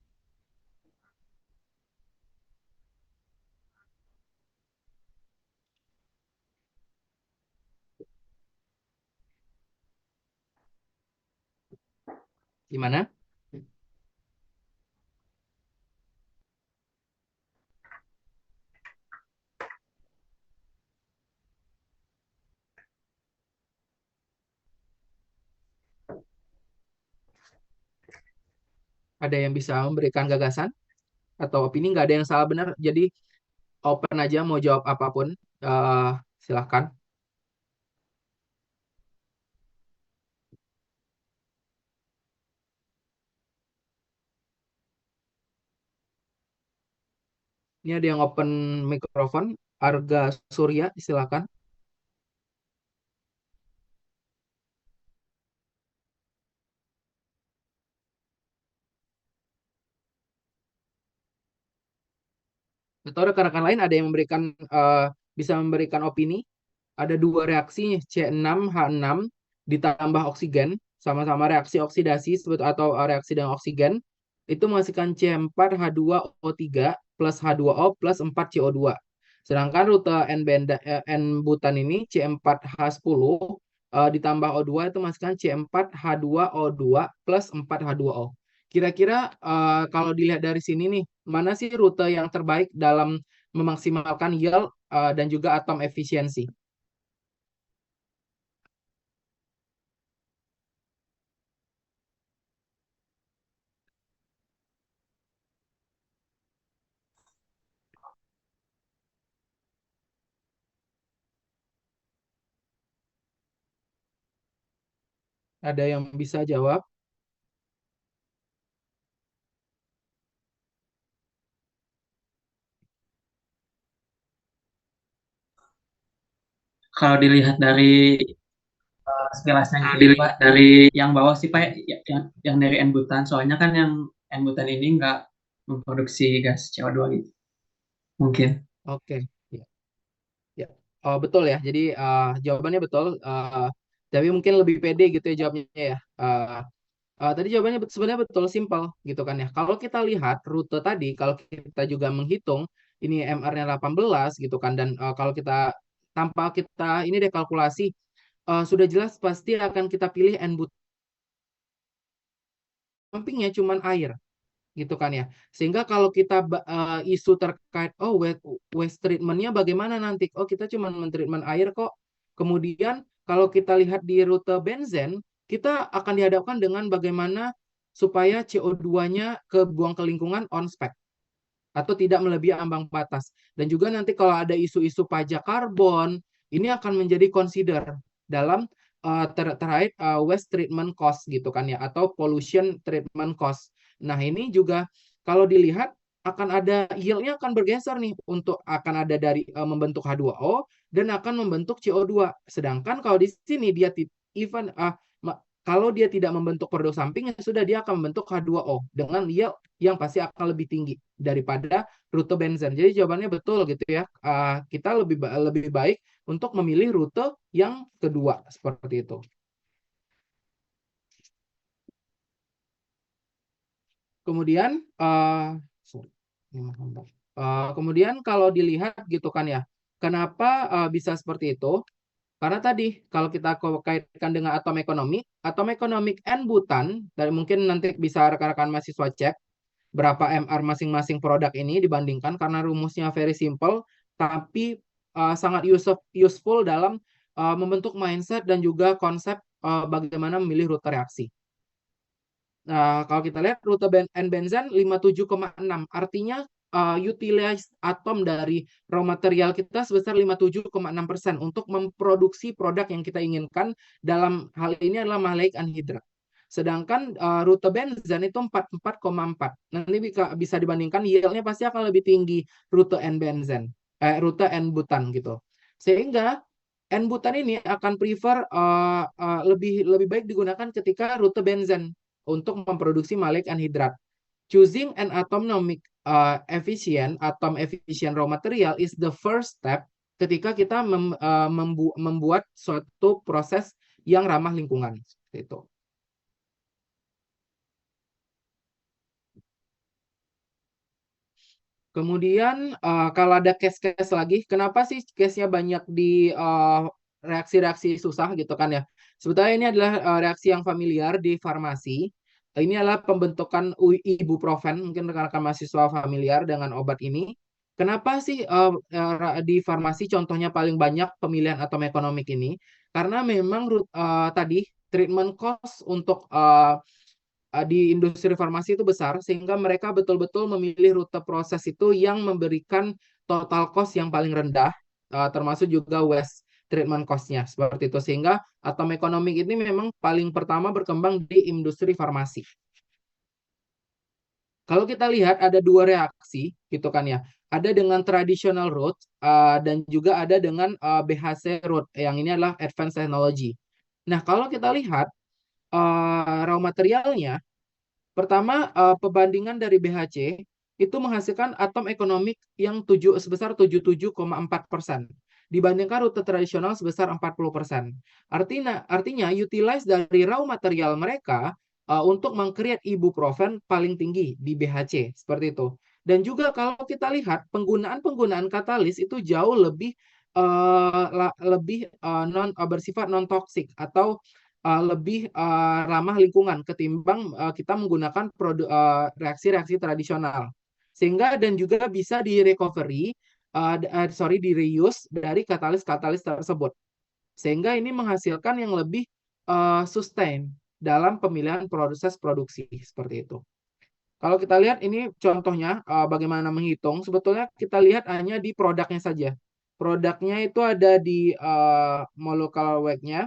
Gimana? Ada yang bisa memberikan gagasan atau opini? Nggak ada yang salah benar. Jadi open aja mau jawab apapun. Eh, Silakan. Ini ada yang open mikrofon. Arga Surya, silakan. Atau rekan-rekan lain ada yang bisa memberikan opini. Ada dua reaksi C6H6 ditambah oksigen, sama-sama reaksi oksidasi atau reaksi dengan oksigen, itu menghasilkan C4H2O3 plus H2O plus 4CO2. Sedangkan rute N-butan ini C4H10 ditambah O2 itu menghasilkan C4H2O2 plus 4H2O. Kira-kira kalau dilihat dari sini nih, mana sih rute yang terbaik dalam memaksimalkan yield dan juga atom efisiensi? Ada yang bisa jawab? Kalau dilihat dari sekilasnya gitu ya, Pak, dari yang bawah sih Pak, yang dari N-butan, soalnya kan yang N-butan ini nggak memproduksi gas CO2 gitu, mungkin. Oke, ya, ya. Oh, betul ya. Jadi jawabannya betul. Tapi mungkin lebih pede gitu ya jawabnya ya. Tadi jawabannya sebenarnya betul simpel gitu kan ya. Kalau kita lihat rute tadi, kalau kita juga menghitung ini MR-nya 18 gitu kan, dan kalau kita tanpa kita ini deh kalkulasi, sudah jelas pasti akan kita pilih N sampingnya cuman air gitu kan ya. Sehingga kalau kita isu terkait waste treatment-nya bagaimana nanti? Oh, kita cuma mentreatment air kok. Kemudian kalau kita lihat di rute benzen, kita akan dihadapkan dengan bagaimana supaya CO2-nya kebuang ke lingkungan on spec atau tidak melebihi ambang batas. Dan juga nanti kalau ada isu-isu pajak karbon, ini akan menjadi consider dalam terkait waste treatment cost gitu kan ya, atau pollution treatment cost. Nah, ini juga kalau dilihat akan ada yield-nya akan bergeser nih untuk akan ada dari membentuk H2O dan akan membentuk CO2. Sedangkan kalau di sini dia even kalau dia tidak membentuk produk samping, ya sudah dia akan membentuk H2O dengan yield yang pasti akan lebih tinggi daripada rute benzen. Jadi jawabannya betul gitu ya. Kita lebih baik untuk memilih rute yang kedua seperti itu. Kemudian, sorry, kemudian kalau dilihat gitu kan ya, kenapa bisa seperti itu? Karena tadi kalau kita kaitkan dengan atom economic and butan, dari mungkin nanti bisa rekan-rekan mahasiswa cek berapa MR masing-masing produk ini dibandingkan karena rumusnya very simple, tapi sangat useful dalam membentuk mindset dan juga konsep bagaimana memilih rute reaksi. Nah, kalau kita lihat rute N-benzen 57,6, artinya utilize atom dari raw material kita sebesar 57,6% untuk memproduksi produk yang kita inginkan, dalam hal ini adalah maleic anhidrat. Sedangkan rute benzen itu 44,4. Nanti bisa dibandingkan, yield-nya pasti akan lebih tinggi rute N-benzen, rute N-butan gitu. Sehingga N-butan ini akan prefer lebih baik digunakan ketika rute benzen untuk memproduksi maleic anhidrat. Choosing an atomic atom efficient raw material is the first step ketika kita membuat suatu proses yang ramah lingkungan. Itu. Kemudian kalau ada case-case lagi, kenapa sih case-nya banyak di reaksi-reaksi susah gitu kan ya? Sebetulnya ini adalah reaksi yang familiar di farmasi. Ini adalah pembentukan ibuprofen, mungkin rekan-rekan mahasiswa familiar dengan obat ini. Kenapa sih di farmasi contohnya paling banyak pemilihan atom ekonomik ini? Karena memang tadi treatment cost untuk di industri farmasi itu besar, sehingga mereka betul-betul memilih rute proses itu yang memberikan total cost yang paling rendah, termasuk juga waste treatment cost-nya, seperti itu. Sehingga atom economic ini memang paling pertama berkembang di industri farmasi. Kalau kita lihat ada dua reaksi, gitu kan ya. Ada dengan traditional route dan juga ada dengan BHC route, yang ini adalah advanced technology. Nah, kalau kita lihat raw materialnya, pertama, pembandingan dari BHC itu menghasilkan atom ekonomik yang sebesar 77,4%, dibandingkan rute tradisional sebesar 40%. Artinya utilize dari raw material mereka untuk meng-create ibuprofen paling tinggi di BHC, seperti itu. Dan juga kalau kita lihat penggunaan katalis itu jauh lebih bersifat non toksik atau lebih ramah lingkungan ketimbang kita menggunakan reaksi-reaksi tradisional. Sehingga dan juga bisa di reuse dari katalis-katalis tersebut. Sehingga ini menghasilkan yang lebih sustain dalam pemilihan proses produksi seperti itu. Kalau kita lihat ini contohnya bagaimana menghitung, sebetulnya kita lihat hanya di produknya saja. Produknya itu ada di molecular weight-nya,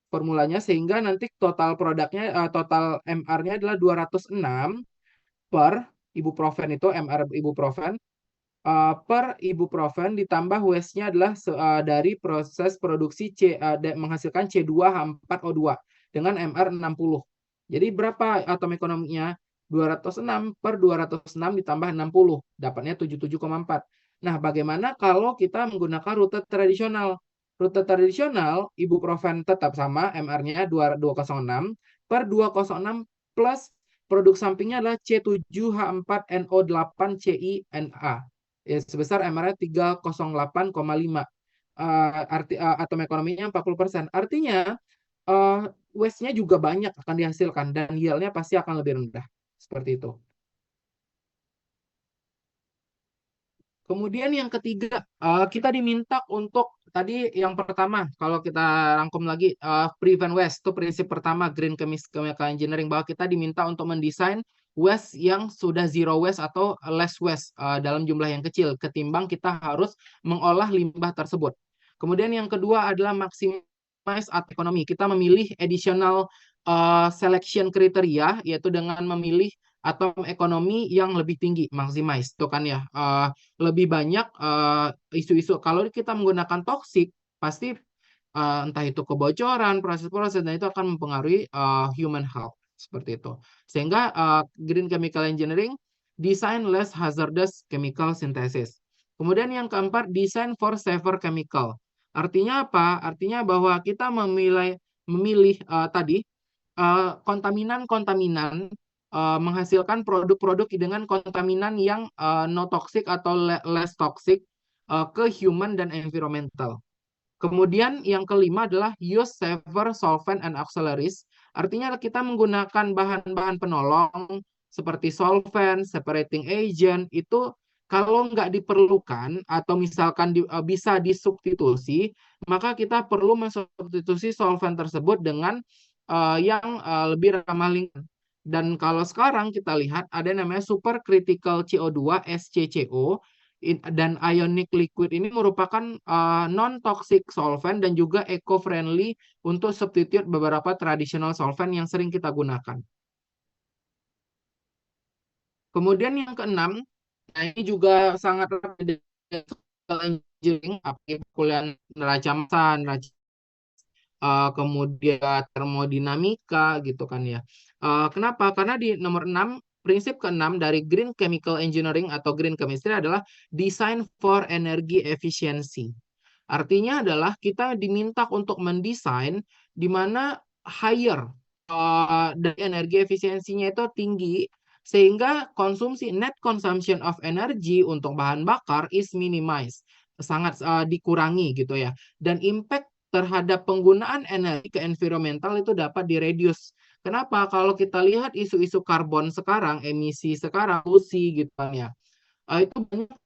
formulanya, sehingga nanti total produknya total MR-nya adalah 206 per ibuprofen, itu MR ibuprofen per ibuprofen, ditambah waste-nya adalah dari proses produksi menghasilkan C2H4O2 dengan MR 60. Jadi berapa atom ekonomiknya? 206 per 206 ditambah 60, dapatnya 77,4. Nah, bagaimana kalau kita menggunakan rute tradisional? Rute tradisional, ibuprofen tetap sama, MR-nya 206, per 206 plus produk sampingnya adalah C7H4NO8CiNa sebesar MR 308,5. Atom ekonominya 40%. Artinya waste-nya juga banyak akan dihasilkan dan yield-nya pasti akan lebih rendah. Seperti itu. Kemudian yang ketiga, kita diminta untuk tadi yang pertama, kalau kita rangkum lagi, prevent waste itu prinsip pertama Green Chemical Engineering, bahwa kita diminta untuk mendesain waste yang sudah zero waste atau less waste dalam jumlah yang kecil ketimbang kita harus mengolah limbah tersebut. Kemudian yang kedua adalah maximize ekonomi. Kita memilih additional selection kriteria, yaitu dengan memilih atom ekonomi yang lebih tinggi, maximize, itu kan ya. Lebih banyak isu-isu. Kalau kita menggunakan toksik, pasti entah itu kebocoran, proses-proses, dan itu akan mempengaruhi human health. Seperti itu. Sehingga Green Chemical Engineering, design less hazardous chemical synthesis. Kemudian yang keempat, design for safer chemical. Artinya apa? Artinya bahwa kita memilih tadi kontaminan-kontaminan menghasilkan produk-produk dengan kontaminan yang no toxic atau less toxic ke human dan environmental. Kemudian yang kelima adalah use safer solvent and auxiliaries. Artinya kita menggunakan bahan-bahan penolong seperti solvent, separating agent, itu kalau nggak diperlukan atau misalkan bisa disubstitusi, maka kita perlu mensubstitusi solvent tersebut dengan yang lebih ramah lingkungan. Dan kalau sekarang kita lihat ada namanya supercritical CO2 SCCO dan ionic liquid ini merupakan non-toxic solvent dan juga eco-friendly untuk substitute beberapa traditional solvent yang sering kita gunakan. Kemudian yang keenam, nah ini juga sangat engineering, kuliah neraca massa, kemudian termodinamika gitu kan ya. Kenapa? Karena di nomor 6, prinsip ke-6 dari Green Chemical Engineering atau Green Chemistry adalah Design for Energy Efficiency. Artinya adalah kita diminta untuk mendesain di mana higher dari energi efisiensinya itu tinggi, sehingga konsumsi net consumption of energy untuk bahan bakar is minimized, sangat dikurangi gitu ya. Dan impact terhadap penggunaan energi ke environmental itu dapat direduce. Kenapa? Kalau kita lihat isu-isu karbon sekarang, emisi sekarang, polusi gitu kan ya. Itu banyak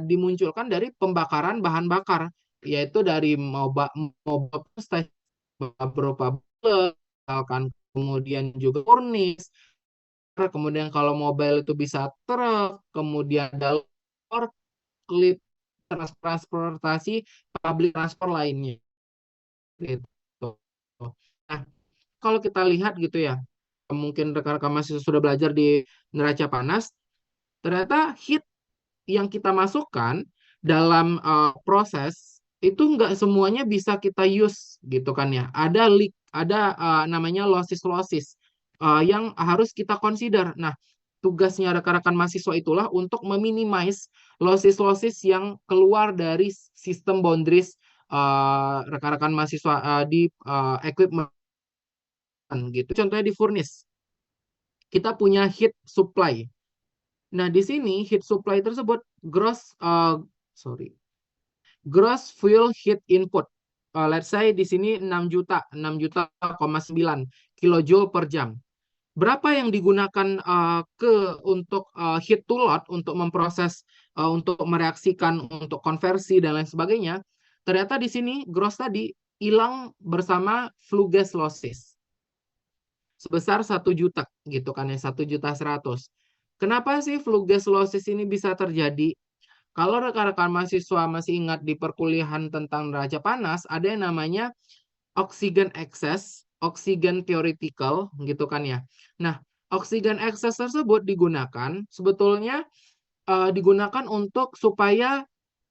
dimunculkan dari pembakaran bahan bakar, yaitu dari mobil berupa misalkan, kemudian juga furnace, kemudian kalau mobile itu bisa truk, kemudian ada forklift, transportasi public transport lainnya gitu. Nah, kalau kita lihat gitu ya, mungkin rekan-rekan mahasiswa sudah belajar di neraca panas, ternyata heat yang kita masukkan dalam proses itu nggak semuanya bisa kita use gitu kan ya. Ada leak, ada namanya losses yang harus kita consider. Nah, tugasnya rekan-rekan mahasiswa itulah untuk meminimize losses yang keluar dari sistem boundaries rekan-rekan mahasiswa di equipment gitu. Contohnya di furnace, kita punya heat supply. Nah, di sini heat supply tersebut gross fuel heat input. Let's say di sini 6 juta, 6,9 kilojoule per jam. Berapa yang digunakan untuk heat to load, untuk memproses, untuk mereaksikan, untuk konversi dan lain sebagainya. Ternyata di sini gross tadi hilang bersama flue gas losses sebesar 1 juta gitu kan ya, 1.100.000. Kenapa sih flue gas losses ini bisa terjadi? Kalau rekan-rekan mahasiswa masih ingat di perkuliahan tentang neraca panas, ada yang namanya oxygen excess, oxygen theoretical gitu kan ya. Nah, oxygen excess tersebut sebetulnya digunakan untuk supaya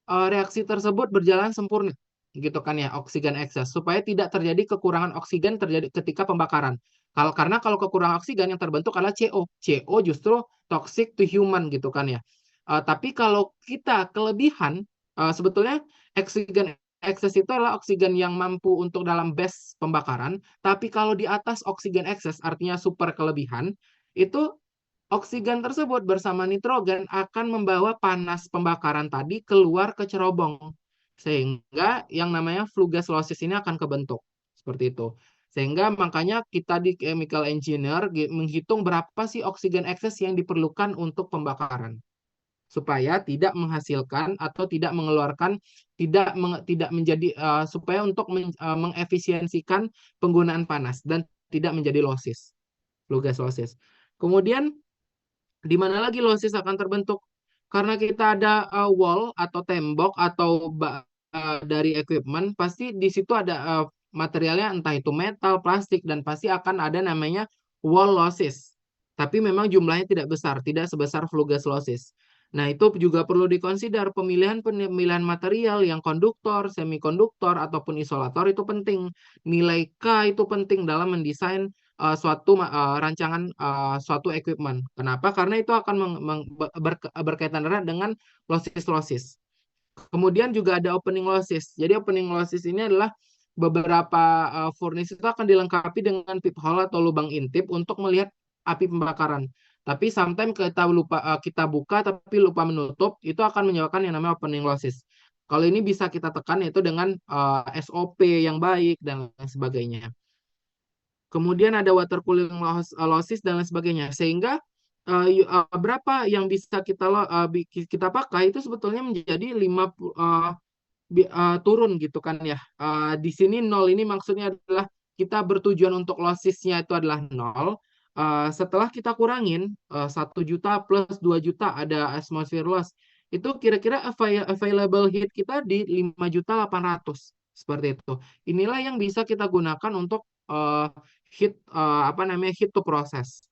reaksi tersebut berjalan sempurna gitu kan ya, oksigen excess, supaya tidak terjadi kekurangan oksigen terjadi ketika pembakaran. Karena kalau kekurangan oksigen yang terbentuk adalah CO. CO justru toxic to human gitu kan ya. Tapi kalau kita kelebihan, sebetulnya oksigen excess itu adalah oksigen yang mampu untuk dalam batch pembakaran, tapi kalau di atas oksigen excess, artinya super kelebihan, itu oksigen tersebut bersama nitrogen akan membawa panas pembakaran tadi keluar ke cerobong. Sehingga yang namanya flue gas losses ini akan kebentuk. Seperti itu. Sehingga makanya kita di chemical engineer menghitung berapa sih oksigen excess yang diperlukan untuk pembakaran. Supaya tidak menghasilkan atau tidak mengeluarkan, tidak menjadi, supaya untuk mengefisiensikan penggunaan panas dan tidak menjadi losses, flue gas losses. Kemudian di mana lagi losses akan terbentuk? Karena kita ada wall atau tembok atau dari equipment, pasti di situ ada materialnya entah itu metal, plastik, dan pasti akan ada namanya wall losses. Tapi memang jumlahnya tidak besar, tidak sebesar flue gas losses. Nah, itu juga perlu dikonsider pemilihan material yang konduktor, semikonduktor, ataupun isolator itu penting. Nilai K itu penting dalam mendesain suatu rancangan suatu equipment. Kenapa? Karena itu akan berkaitan erat dengan losses. Kemudian juga ada opening losses. Jadi opening losses ini adalah beberapa furnace itu akan dilengkapi dengan peephole atau lubang intip untuk melihat api pembakaran. Tapi sometimes kita buka tapi lupa menutup, itu akan menyebabkan yang namanya opening losses. Kalau ini bisa kita tekan yaitu dengan SOP yang baik dan lain sebagainya. Kemudian ada water cooling losses dan lain sebagainya. Sehingga berapa yang bisa kita pakai itu sebetulnya menjadi 50 turun gitu kan ya. Di sini 0 ini maksudnya adalah kita bertujuan untuk lossesnya itu adalah 0. Setelah kita kurangin 1 juta plus 2 juta ada atmosphere loss. Itu kira-kira available heat kita di 5.800.000 seperti itu. Inilah yang bisa kita gunakan untuk heat heat to process.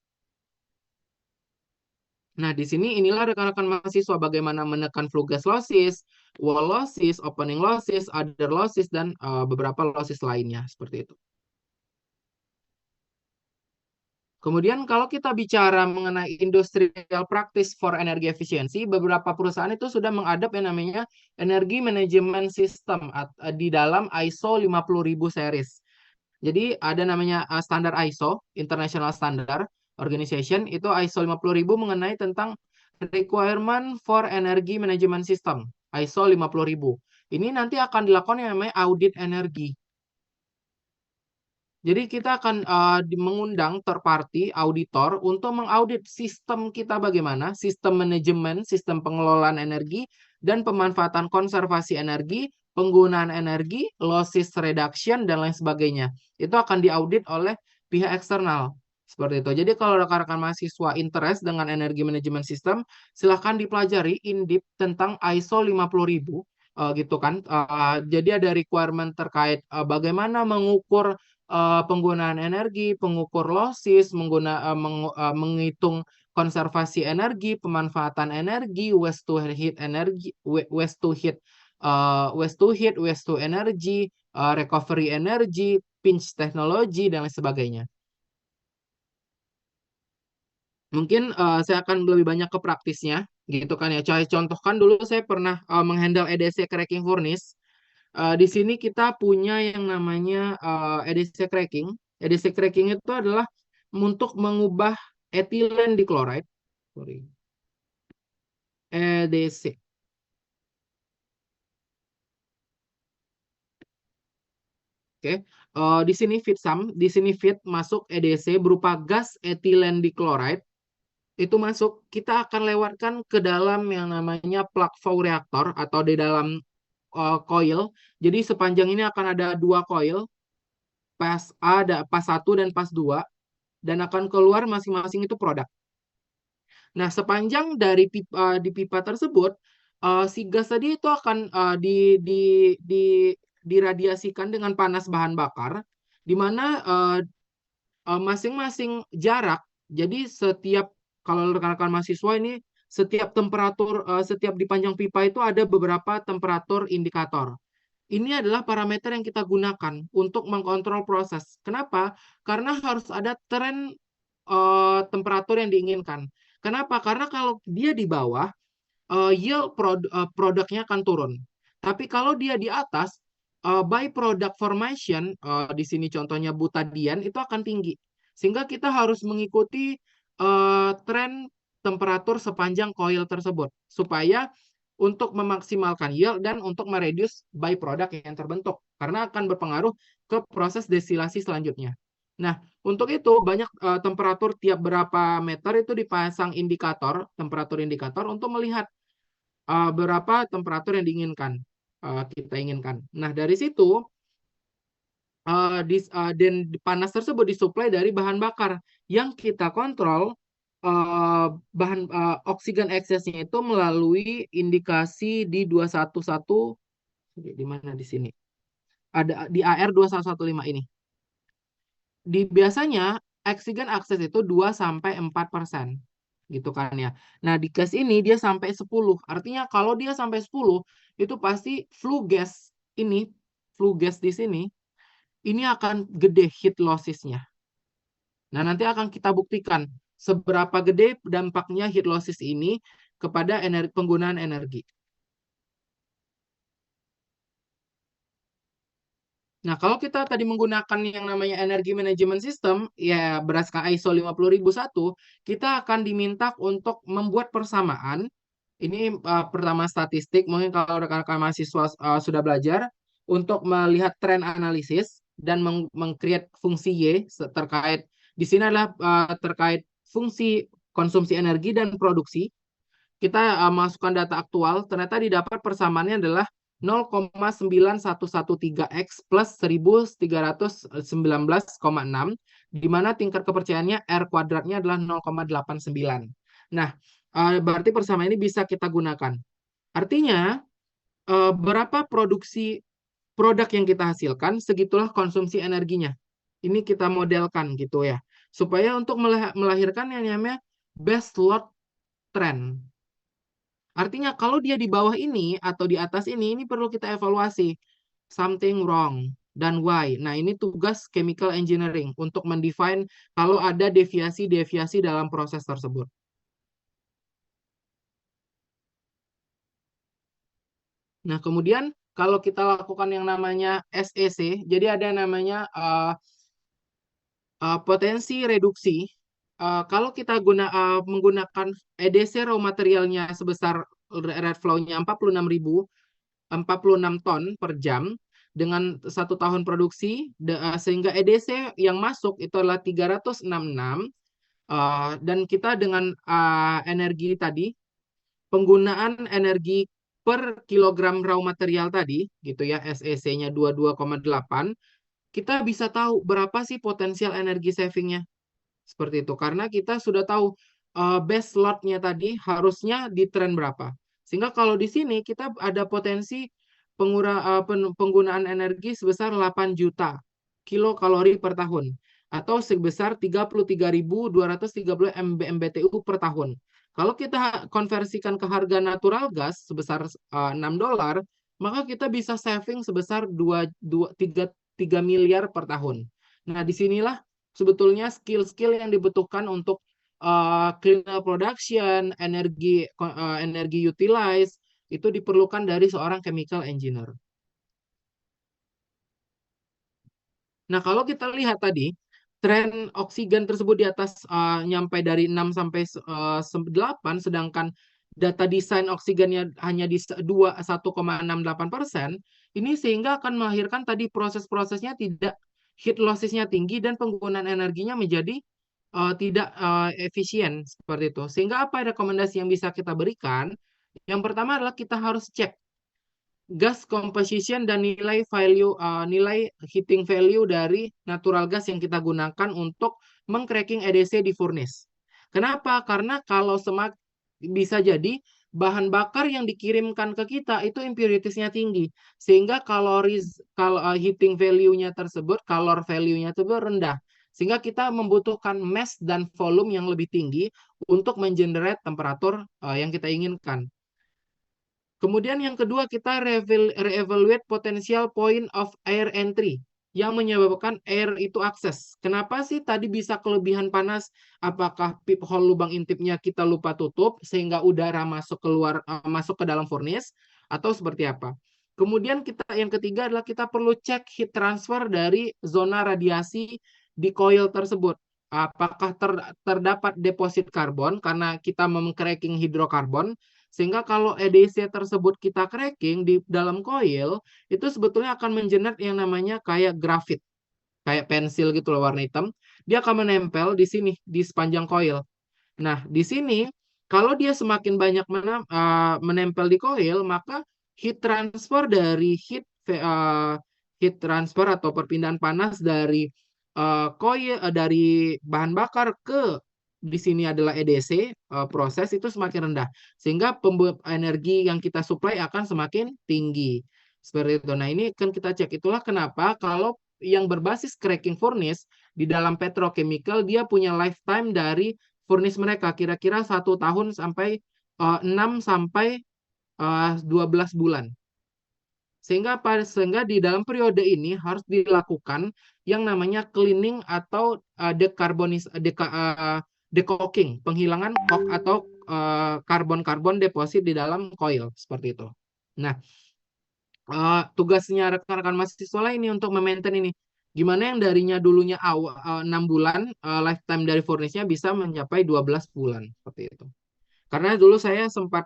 Nah, di sini inilah rekan-rekan mahasiswa bagaimana menekan flue gas losses, wall losses, opening losses, other losses, dan beberapa losses lainnya seperti itu. Kemudian kalau kita bicara mengenai industrial practice for energy efficiency, beberapa perusahaan itu sudah mengadap yang namanya energy management system di dalam ISO 50000 series. Jadi ada namanya standar ISO, International Standard Organization, itu ISO 50000 mengenai tentang requirement for energy management system, ISO 50000. Ini nanti akan dilakukan yang namanya audit energi. Jadi kita akan mengundang third party auditor untuk mengaudit sistem kita bagaimana, sistem manajemen, sistem pengelolaan energi, dan pemanfaatan konservasi energi, penggunaan energi, losses reduction, dan lain sebagainya. Itu akan diaudit oleh pihak eksternal. Seperti itu. Jadi kalau rekan-rekan mahasiswa interest dengan energi manajemen sistem, silahkan dipelajari in-depth tentang ISO 50000. Gitu kan. Jadi ada requirement terkait bagaimana mengukur penggunaan energi, pengukur losses, menghitung konservasi energi, pemanfaatan energi, waste to heat energi, waste to heat, waste to energy, recovery energy, pinch technology, dan lain sebagainya. Mungkin saya akan lebih banyak ke praktisnya, gitu kan ya. Saya contohkan dulu saya pernah menghandle EDC cracking furnace. Di sini kita punya yang namanya EDC cracking. EDC cracking itu adalah untuk mengubah ethylene dichloride. Sorry. EDC. Oke. Di sini di sini feed masuk EDC berupa gas ethylene dichloride. Itu masuk, kita akan lewatkan ke dalam yang namanya plug flow reactor atau di dalam coil. Jadi sepanjang ini akan ada 2 coil, pas A, pas 1 dan pas 2, dan akan keluar masing-masing itu produk. Nah, sepanjang dari di pipa tersebut, si gas tadi itu akan diradiasikan dengan panas bahan bakar, di mana masing-masing jarak. Jadi kalau rekan-rekan mahasiswa ini, setiap temperatur, setiap di panjang pipa itu ada beberapa temperatur indikator. Ini adalah parameter yang kita gunakan untuk mengkontrol proses. Kenapa? Karena harus ada tren temperatur yang diinginkan. Kenapa? Karena kalau dia di bawah, yield produknya akan turun. Tapi kalau dia di atas, byproduct formation, di sini contohnya butadian itu akan tinggi. Sehingga kita harus mengikuti tren temperatur sepanjang coil tersebut supaya untuk memaksimalkan yield dan untuk mereduce byproduct yang terbentuk karena akan berpengaruh ke proses destilasi selanjutnya. Nah, untuk itu banyak temperatur tiap berapa meter itu dipasang indikator, temperatur indikator untuk melihat berapa temperatur yang diinginkan, kita inginkan. Nah, dari situ dan panas tersebut disuplai dari bahan bakar yang kita kontrol bahan oksigen eksesnya itu melalui indikasi di 211 di mana di sini ada di AR 2115 ini. Di biasanya oksigen akses itu 2-4% gitu kan ya. Nah, di gas ini dia sampai 10. Artinya kalau dia sampai 10 itu pasti flue gas di sini ini akan gede heat losses-nya. Nah, nanti akan kita buktikan seberapa gede dampaknya heat losses ini kepada penggunaan energi. Nah, kalau kita tadi menggunakan yang namanya energy management system, ya berdasarkan ISO 50001, kita akan diminta untuk membuat persamaan. Ini pertama statistik, mungkin kalau rekan-rekan mahasiswa sudah belajar, untuk melihat tren analisis dan meng-create fungsi Y terkait, di sini adalah terkait fungsi konsumsi energi dan produksi. Kita masukkan data aktual, ternyata didapat persamaannya adalah 0,9113x plus 1319,6, di mana tingkat kepercayaannya R kuadratnya adalah 0,89. Nah, berarti persamaan ini bisa kita gunakan. Artinya, berapa produksi produk yang kita hasilkan, segitulah konsumsi energinya. Ini kita modelkan gitu ya. Supaya untuk melahirkan yang namanya best load trend. Artinya kalau dia di bawah ini atau di atas ini perlu kita evaluasi. Something wrong dan why. Nah, ini tugas chemical engineering untuk mendefine kalau ada deviasi-deviasi dalam proses tersebut. Nah, kemudian kalau kita lakukan yang namanya SEC, jadi ada namanya potensi reduksi. Kalau kita menggunakan EDC raw materialnya sebesar red flow-nya 46 ton per jam dengan 1 tahun produksi, sehingga EDC yang masuk itu adalah 366, dan kita dengan energi tadi, penggunaan energi per kilogram raw material tadi, gitu ya, SEC-nya 22,8, kita bisa tahu berapa sih potensial energi savingnya. Seperti itu. Karena kita sudah tahu base load-nya tadi harusnya di tren berapa. Sehingga kalau di sini kita ada potensi penggunaan energi sebesar 8 juta kilokalori per tahun. Atau sebesar 33.230 MMBTU per tahun. Kalau kita konversikan ke harga natural gas sebesar $6, maka kita bisa saving sebesar 3 miliar per tahun. Nah, disinilah sebetulnya skill-skill yang dibutuhkan untuk cleaner production, energi utilize, itu diperlukan dari seorang chemical engineer. Nah, kalau kita lihat tadi, tren oksigen tersebut di atas nyampe dari 6 sampai 8, sedangkan data desain oksigennya hanya di 1,68%, ini sehingga akan melahirkan tadi proses-prosesnya tidak, heat lossesnya tinggi dan penggunaan energinya menjadi tidak efisien seperti itu. Sehingga apa rekomendasi yang bisa kita berikan? Yang pertama adalah kita harus cek gas composition dan nilai heating value dari natural gas yang kita gunakan untuk mengcracking EDC di furnace. Kenapa? Karena kalau bisa jadi bahan bakar yang dikirimkan ke kita itu impurities-nya tinggi, sehingga kalau heating value-nya tersebut, calor value-nya tersebut rendah, sehingga kita membutuhkan mass dan volume yang lebih tinggi untuk mengenerate temperatur yang kita inginkan. Kemudian yang kedua, kita re-evaluate potential point of air entry yang menyebabkan air itu akses. Kenapa sih tadi bisa kelebihan panas? Apakah peep hole lubang intipnya kita lupa tutup sehingga udara masuk ke dalam furnace atau seperti apa? Kemudian yang ketiga adalah kita perlu cek heat transfer dari zona radiasi di coil tersebut. Apakah terdapat deposit karbon karena kita cracking hidrokarbon, sehingga kalau EDC tersebut kita cracking di dalam coil, itu sebetulnya akan mengenerate yang namanya kayak grafit, kayak pensil gitu loh warna hitam. Dia akan menempel di sini, di sepanjang coil. Nah, di sini kalau dia semakin banyak menempel di coil, maka heat transfer dari heat transfer atau perpindahan panas dari coil dari bahan bakar ke di sini adalah EDC proses itu semakin rendah, sehingga energi yang kita supply akan semakin tinggi. Seperti itu. Nah, ini kan kita cek, itulah kenapa kalau yang berbasis cracking furnace di dalam petrochemical dia punya lifetime dari furnace mereka kira-kira 1 tahun sampai 6 sampai 12 bulan. Sehingga di dalam periode ini harus dilakukan yang namanya cleaning atau decoking, penghilangan coke atau karbon-karbon deposit di dalam coil seperti itu. Nah, tugasnya rekan-rekan mahasiswa lah ini untuk memaintain ini. Gimana yang darinya dulunya 6 bulan, lifetime dari furnace-nya bisa mencapai 12 bulan seperti itu. Karena dulu saya sempat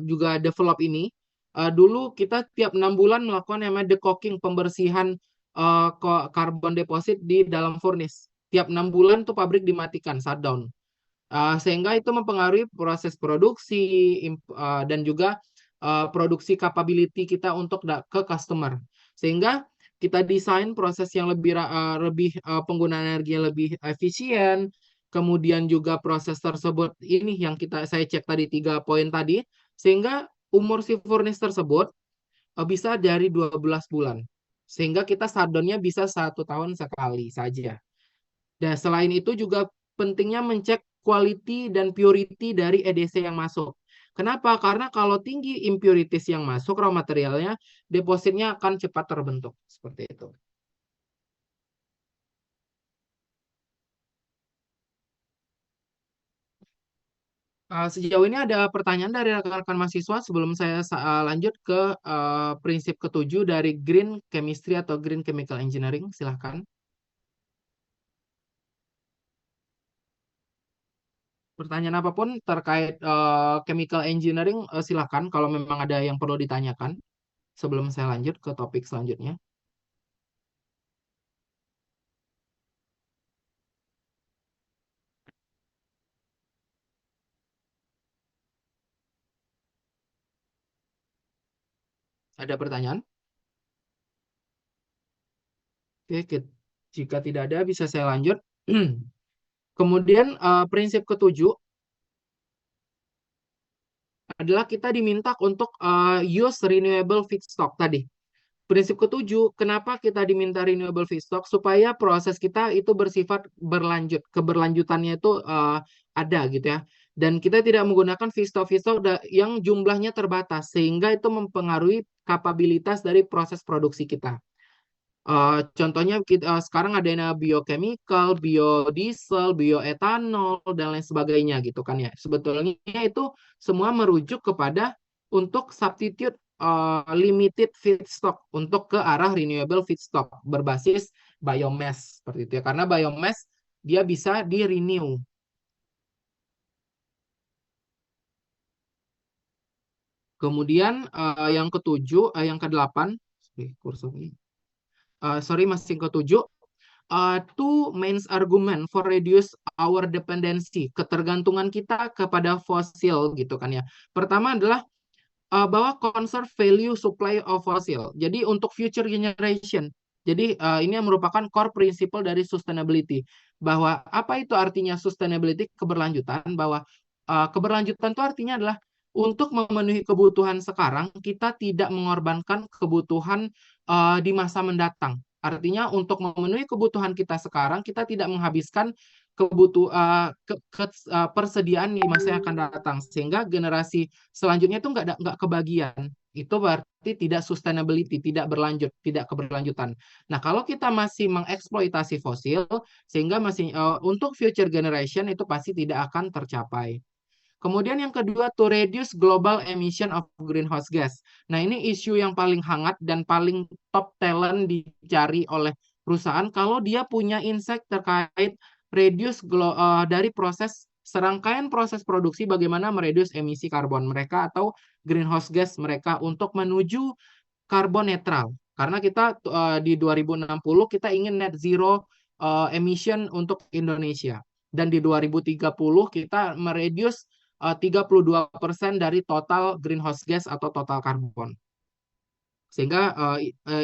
juga develop ini. Dulu kita tiap 6 bulan melakukan yang namanya decoking, pembersihan karbon deposit di dalam furnace. Tiap 6 bulan tuh pabrik dimatikan, shutdown. Sehingga itu mempengaruhi proses produksi dan juga produksi capability kita untuk ke customer. Sehingga kita desain proses yang lebih penggunaan energi yang lebih efisien. Kemudian juga proses tersebut ini yang saya cek tadi 3 poin tadi, sehingga umur si furnace tersebut bisa dari 12 bulan. Sehingga kita shutdown-nya bisa 1 tahun sekali saja. Dan selain itu juga pentingnya mencek quality dan purity dari EDC yang masuk. Kenapa? Karena kalau tinggi impurities yang masuk raw materialnya, depositnya akan cepat terbentuk. Seperti itu. Sejauh ini ada pertanyaan dari rekan-rekan mahasiswa sebelum saya lanjut ke prinsip ketujuh dari Green Chemistry atau Green Chemical Engineering. Silahkan. Pertanyaan apapun terkait chemical engineering, silahkan kalau memang ada yang perlu ditanyakan sebelum saya lanjut ke topik selanjutnya. Ada pertanyaan? Oke, jika tidak ada bisa saya lanjut. Kemudian prinsip ketujuh adalah kita diminta untuk use renewable feedstock tadi. Prinsip ketujuh, kenapa kita diminta renewable feedstock? Supaya proses kita itu bersifat berlanjut, keberlanjutannya itu ada gitu ya. Dan kita tidak menggunakan feedstock yang jumlahnya terbatas, sehingga itu mempengaruhi kapabilitas dari proses produksi kita. Contohnya sekarang ada yang biochemical, biodiesel, bioetanol, dan lain sebagainya gitu kan ya. Sebetulnya itu semua merujuk kepada untuk substitute limited feedstock untuk ke arah renewable feedstock berbasis biomass seperti itu ya. Karena biomass dia bisa di-renew. Kemudian yang ketujuh, yang kedelapan, kursor ini. Masih ketujuh. Two main argument for reduce our dependency, ketergantungan kita kepada fosil gitu kan ya. Pertama adalah bahwa conserve value supply of fossil. Jadi untuk future generation. Jadi ini yang merupakan core principle dari sustainability. Bahwa apa itu artinya sustainability? Keberlanjutan. Bahwa keberlanjutan itu artinya adalah untuk memenuhi kebutuhan sekarang, kita tidak mengorbankan kebutuhan di masa mendatang. Artinya untuk memenuhi kebutuhan kita sekarang, kita tidak menghabiskan persediaan di masa yang akan datang. Sehingga generasi selanjutnya itu nggak kebagian. Itu berarti tidak sustainability, tidak berlanjut, tidak keberlanjutan. Nah, kalau kita masih mengeksploitasi fosil, sehingga masih untuk future generation itu pasti tidak akan tercapai. Kemudian yang kedua, to reduce global emission of greenhouse gas. Nah, ini isu yang paling hangat dan paling top talent dicari oleh perusahaan kalau dia punya insight terkait dari proses serangkaian proses produksi bagaimana mereduce emisi karbon mereka atau greenhouse gas mereka untuk menuju karbon netral. Karena kita di 2060 kita ingin net zero emission untuk Indonesia. Dan di 2030 kita mereduce 32% dari total greenhouse gas atau total karbon. Sehingga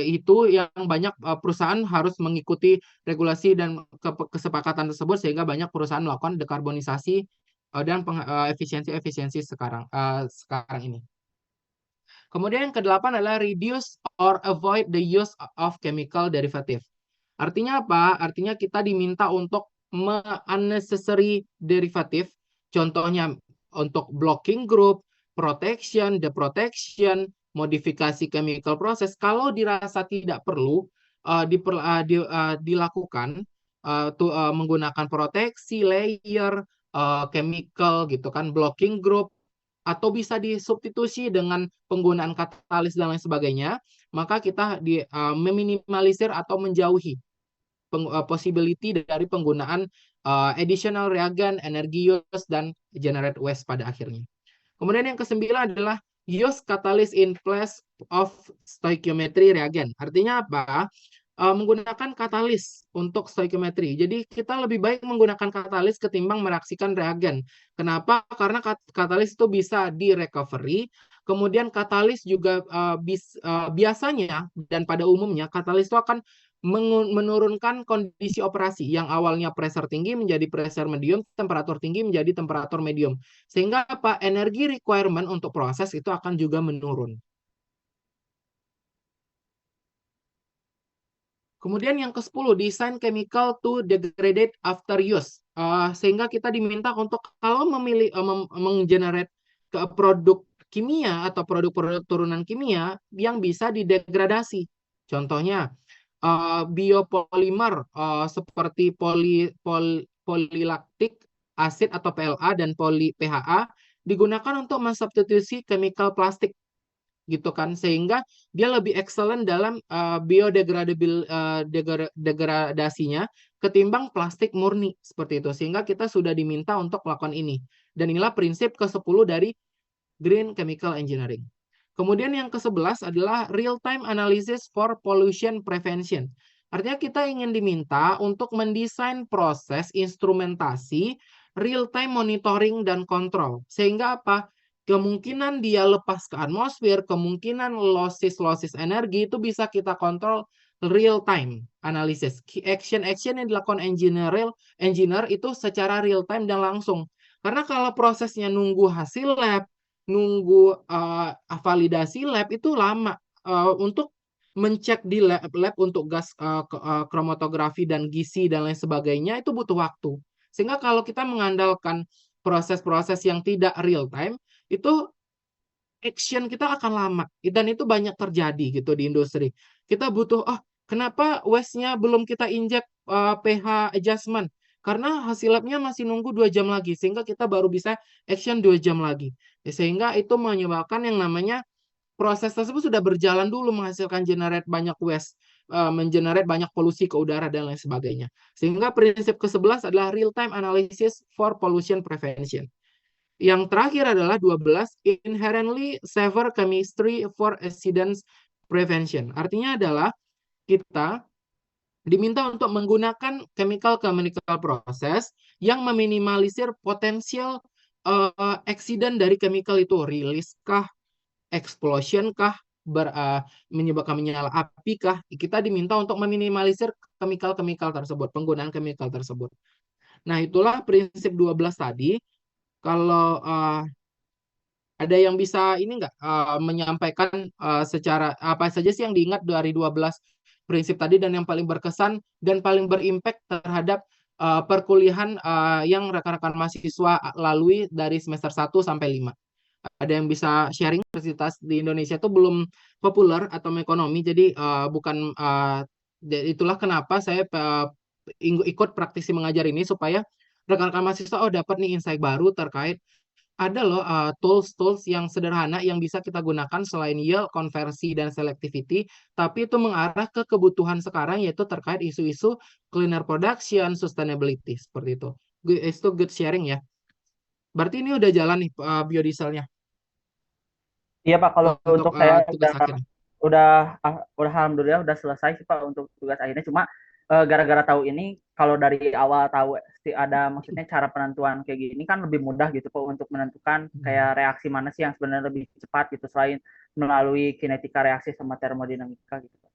itu yang banyak perusahaan harus mengikuti regulasi dan kesepakatan tersebut sehingga banyak perusahaan melakukan dekarbonisasi dan efisiensi sekarang ini. Kemudian yang kedelapan adalah reduce or avoid the use of chemical derivative. Artinya apa? Artinya kita diminta untuk unnecessary derivative. Contohnya untuk blocking group, protection, deprotection, modifikasi chemical process. Kalau dirasa tidak perlu dilakukan menggunakan proteksi layer, chemical gitu kan, blocking group, atau bisa disubstitusi dengan penggunaan katalis dan lain sebagainya, maka kita meminimalisir atau menjauhi possibility dari penggunaan additional reagen, energy use, dan generate waste pada akhirnya. Kemudian yang kesembilan adalah use catalyst in place of stoichiometry reagen. Artinya apa? Menggunakan katalis untuk stoichiometry. Jadi kita lebih baik menggunakan katalis ketimbang mereaksikan reagen. Kenapa? Karena katalis itu bisa di-recovery. Kemudian katalis juga biasanya dan pada umumnya katalis itu akan menurunkan kondisi operasi yang awalnya pressure tinggi menjadi pressure medium, temperatur tinggi menjadi temperatur medium. Sehingga apa? Energi requirement untuk proses itu akan juga menurun. Kemudian yang ke-10, design chemical to degrade after use. Sehingga kita diminta untuk kalau menggenerate ke produk kimia atau produk-produk turunan kimia yang bisa didegradasi. Contohnya, biopolimer seperti polilaktik asid atau PLA dan PHA digunakan untuk mensubstitusi chemical plastik gitu kan, sehingga dia lebih excellent dalam degradasinya ketimbang plastik murni seperti itu, sehingga kita sudah diminta untuk melakukan ini. Dan inilah prinsip ke-10 dari Green Chemical Engineering. Kemudian yang ke-11 adalah real-time analysis for pollution prevention. Artinya kita ingin diminta untuk mendesain proses instrumentasi real-time monitoring dan kontrol. Sehingga apa? Kemungkinan dia lepas ke atmosfer, kemungkinan losses energi itu bisa kita kontrol real time analysis. Action yang dilakukan engineer itu secara real time dan langsung. Karena kalau prosesnya nunggu hasil lab, nunggu validasi lab itu lama. Untuk mencek di lab untuk gas kromatografi dan gizi dan lain sebagainya itu butuh waktu. Sehingga kalau kita mengandalkan proses-proses yang tidak real time, itu action kita akan lama dan itu banyak terjadi gitu di industri. Kita butuh kenapa waste-nya belum kita injek pH adjustment? Karena hasil labnya masih nunggu 2 jam lagi sehingga kita baru bisa action 2 jam lagi. Sehingga itu menyebabkan yang namanya proses tersebut sudah berjalan dulu menghasilkan generate banyak waste, mengenerate banyak polusi ke udara dan lain sebagainya. Sehingga prinsip ke-11 adalah real time analysis for pollution prevention. Yang terakhir adalah 12, inherently safer chemistry for accidents prevention. Artinya adalah kita diminta untuk menggunakan chemical process yang meminimalisir potensial accident dari chemical itu. Release kah, explosion kah, menyebabkan menyala api kah. Kita diminta untuk meminimalisir chemical tersebut, penggunaan chemical tersebut. Nah, itulah prinsip 12 tadi. Kalau ada yang bisa ini nggak menyampaikan secara apa saja sih yang diingat dari 12 prinsip tadi dan yang paling berkesan dan paling berimpact terhadap perkuliahan yang rekan-rekan mahasiswa lalui dari semester 1 sampai 5. Ada yang bisa sharing? Universitas di Indonesia itu belum populer atau ekonomi, jadi bukan itulah kenapa saya ikut praktisi mengajar ini supaya rekan-rekan mahasiswa dapat nih insight baru terkait ada loh tools-tools yang sederhana yang bisa kita gunakan selain yield, konversi, dan selectivity, tapi itu mengarah ke kebutuhan sekarang yaitu terkait isu-isu cleaner production, sustainability, seperti itu. Itu good sharing ya. Berarti ini udah jalan nih biodieselnya Iya Pak, kalau untuk untuk saya tugas akhirnya. udah alhamdulillah udah selesai sih Pak untuk tugas akhirnya. Cuma gara-gara tahu ini, kalau dari awal tahu ada maksudnya cara penentuan kayak gini kan lebih mudah gitu Pak untuk menentukan kayak Hmm. reaksi mana sih yang sebenarnya lebih cepat gitu selain melalui kinetika reaksi sama termodinamika gitu Pak.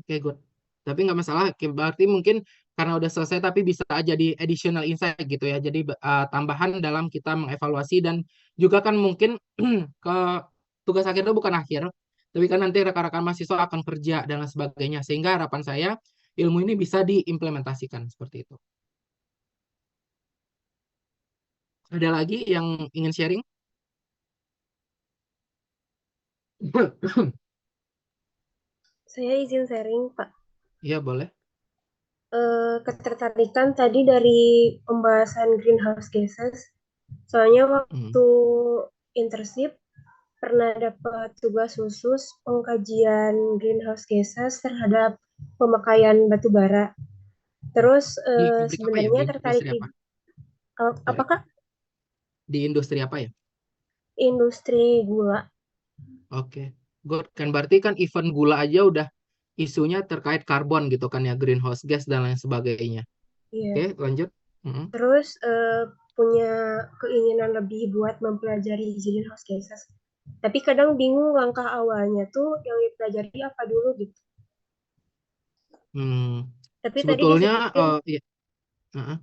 Oke, good. Tapi nggak masalah. Berarti mungkin karena udah selesai, tapi bisa jadi additional insight gitu ya. Jadi tambahan dalam kita mengevaluasi dan juga kan mungkin ke tugas akhir itu bukan akhir, tapi kan nanti rekan-rekan mahasiswa akan kerja dan lain sebagainya. Sehingga harapan saya ilmu ini bisa diimplementasikan seperti itu. Ada lagi yang ingin sharing? Saya izin sharing, Pak. Iya, boleh. Ketertarikan tadi dari pembahasan greenhouse gases. Soalnya Hmm. waktu internship pernah dapat tugas khusus pengkajian greenhouse gases terhadap pemakaian batu bara. Terus Di pabrik apa ya? Di sebenarnya tertarik industri di apa? Sorry. apakah Di industri apa ya? industri gula? Oke, good. Kan berarti kan event gula aja udah isunya terkait karbon gitu kan ya, greenhouse gas dan lain sebagainya. Oke, Iya. lanjut. Mm-mm. Terus punya keinginan lebih buat mempelajari greenhouse gases. Tapi kadang bingung langkah awalnya tuh yang dipelajari apa dulu gitu. Hmm, Tapi tadi sebetulnya, disebutin ya, uh-uh.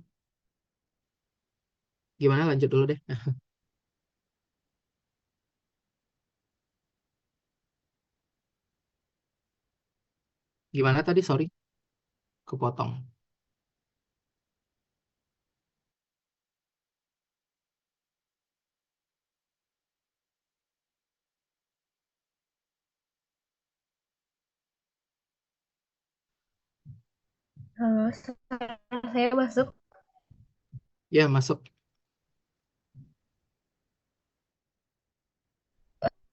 Gimana lanjut dulu deh. Gimana tadi? Sorry, kepotong. saya masuk. Ya, masuk.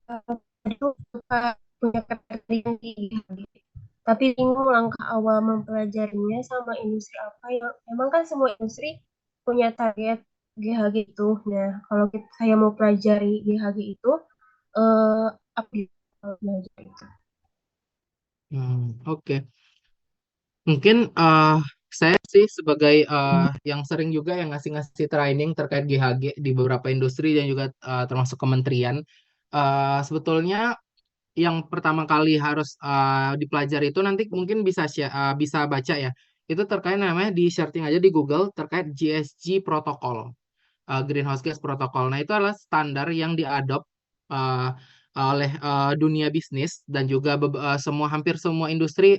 Tadi tuh suka punya ketertarikan di GHG. Tapi bingung langkah awal mempelajarinya sama industri apa yang emang kan semua industri punya target GHG itu. Nah, kalau saya mau pelajari GHG itu, apa gitu kalau belajar itu? Oke. Mungkin saya sih sebagai yang sering juga yang ngasih-ngasih training terkait GHG di beberapa industri dan juga termasuk kementerian. Sebetulnya yang pertama kali harus dipelajari itu nanti mungkin bisa baca ya. Itu terkait namanya di searching aja di Google terkait GSG protokol, Greenhouse Gas Protocol. Nah, itu adalah standar yang diadop uh, oleh dunia bisnis dan juga hampir semua industri